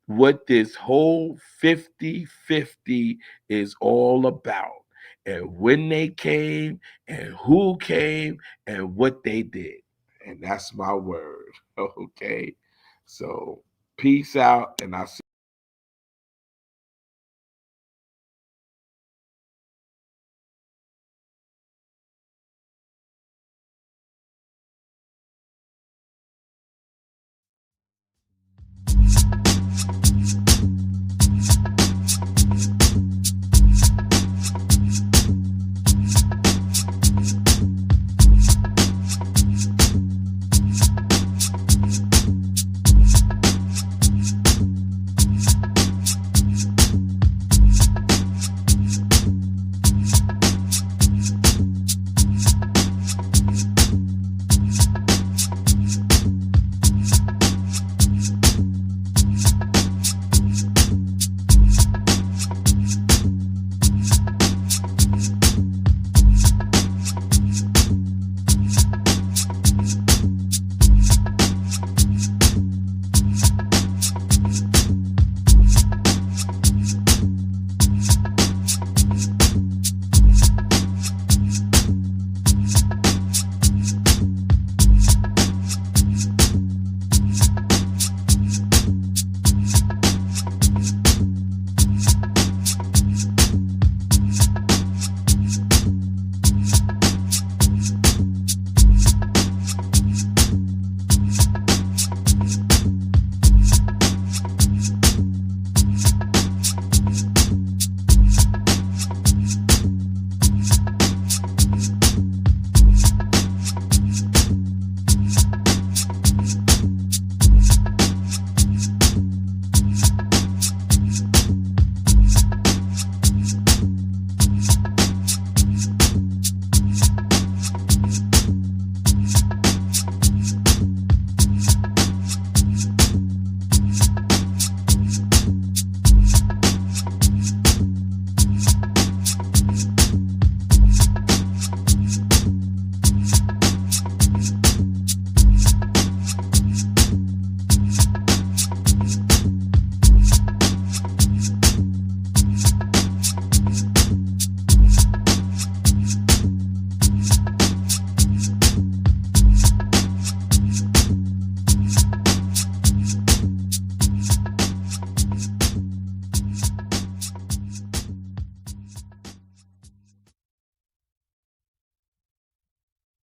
what this whole 50-50 is all about, and when they came, and who came, and what they did. And that's my word. Okay. So peace out, and I'll see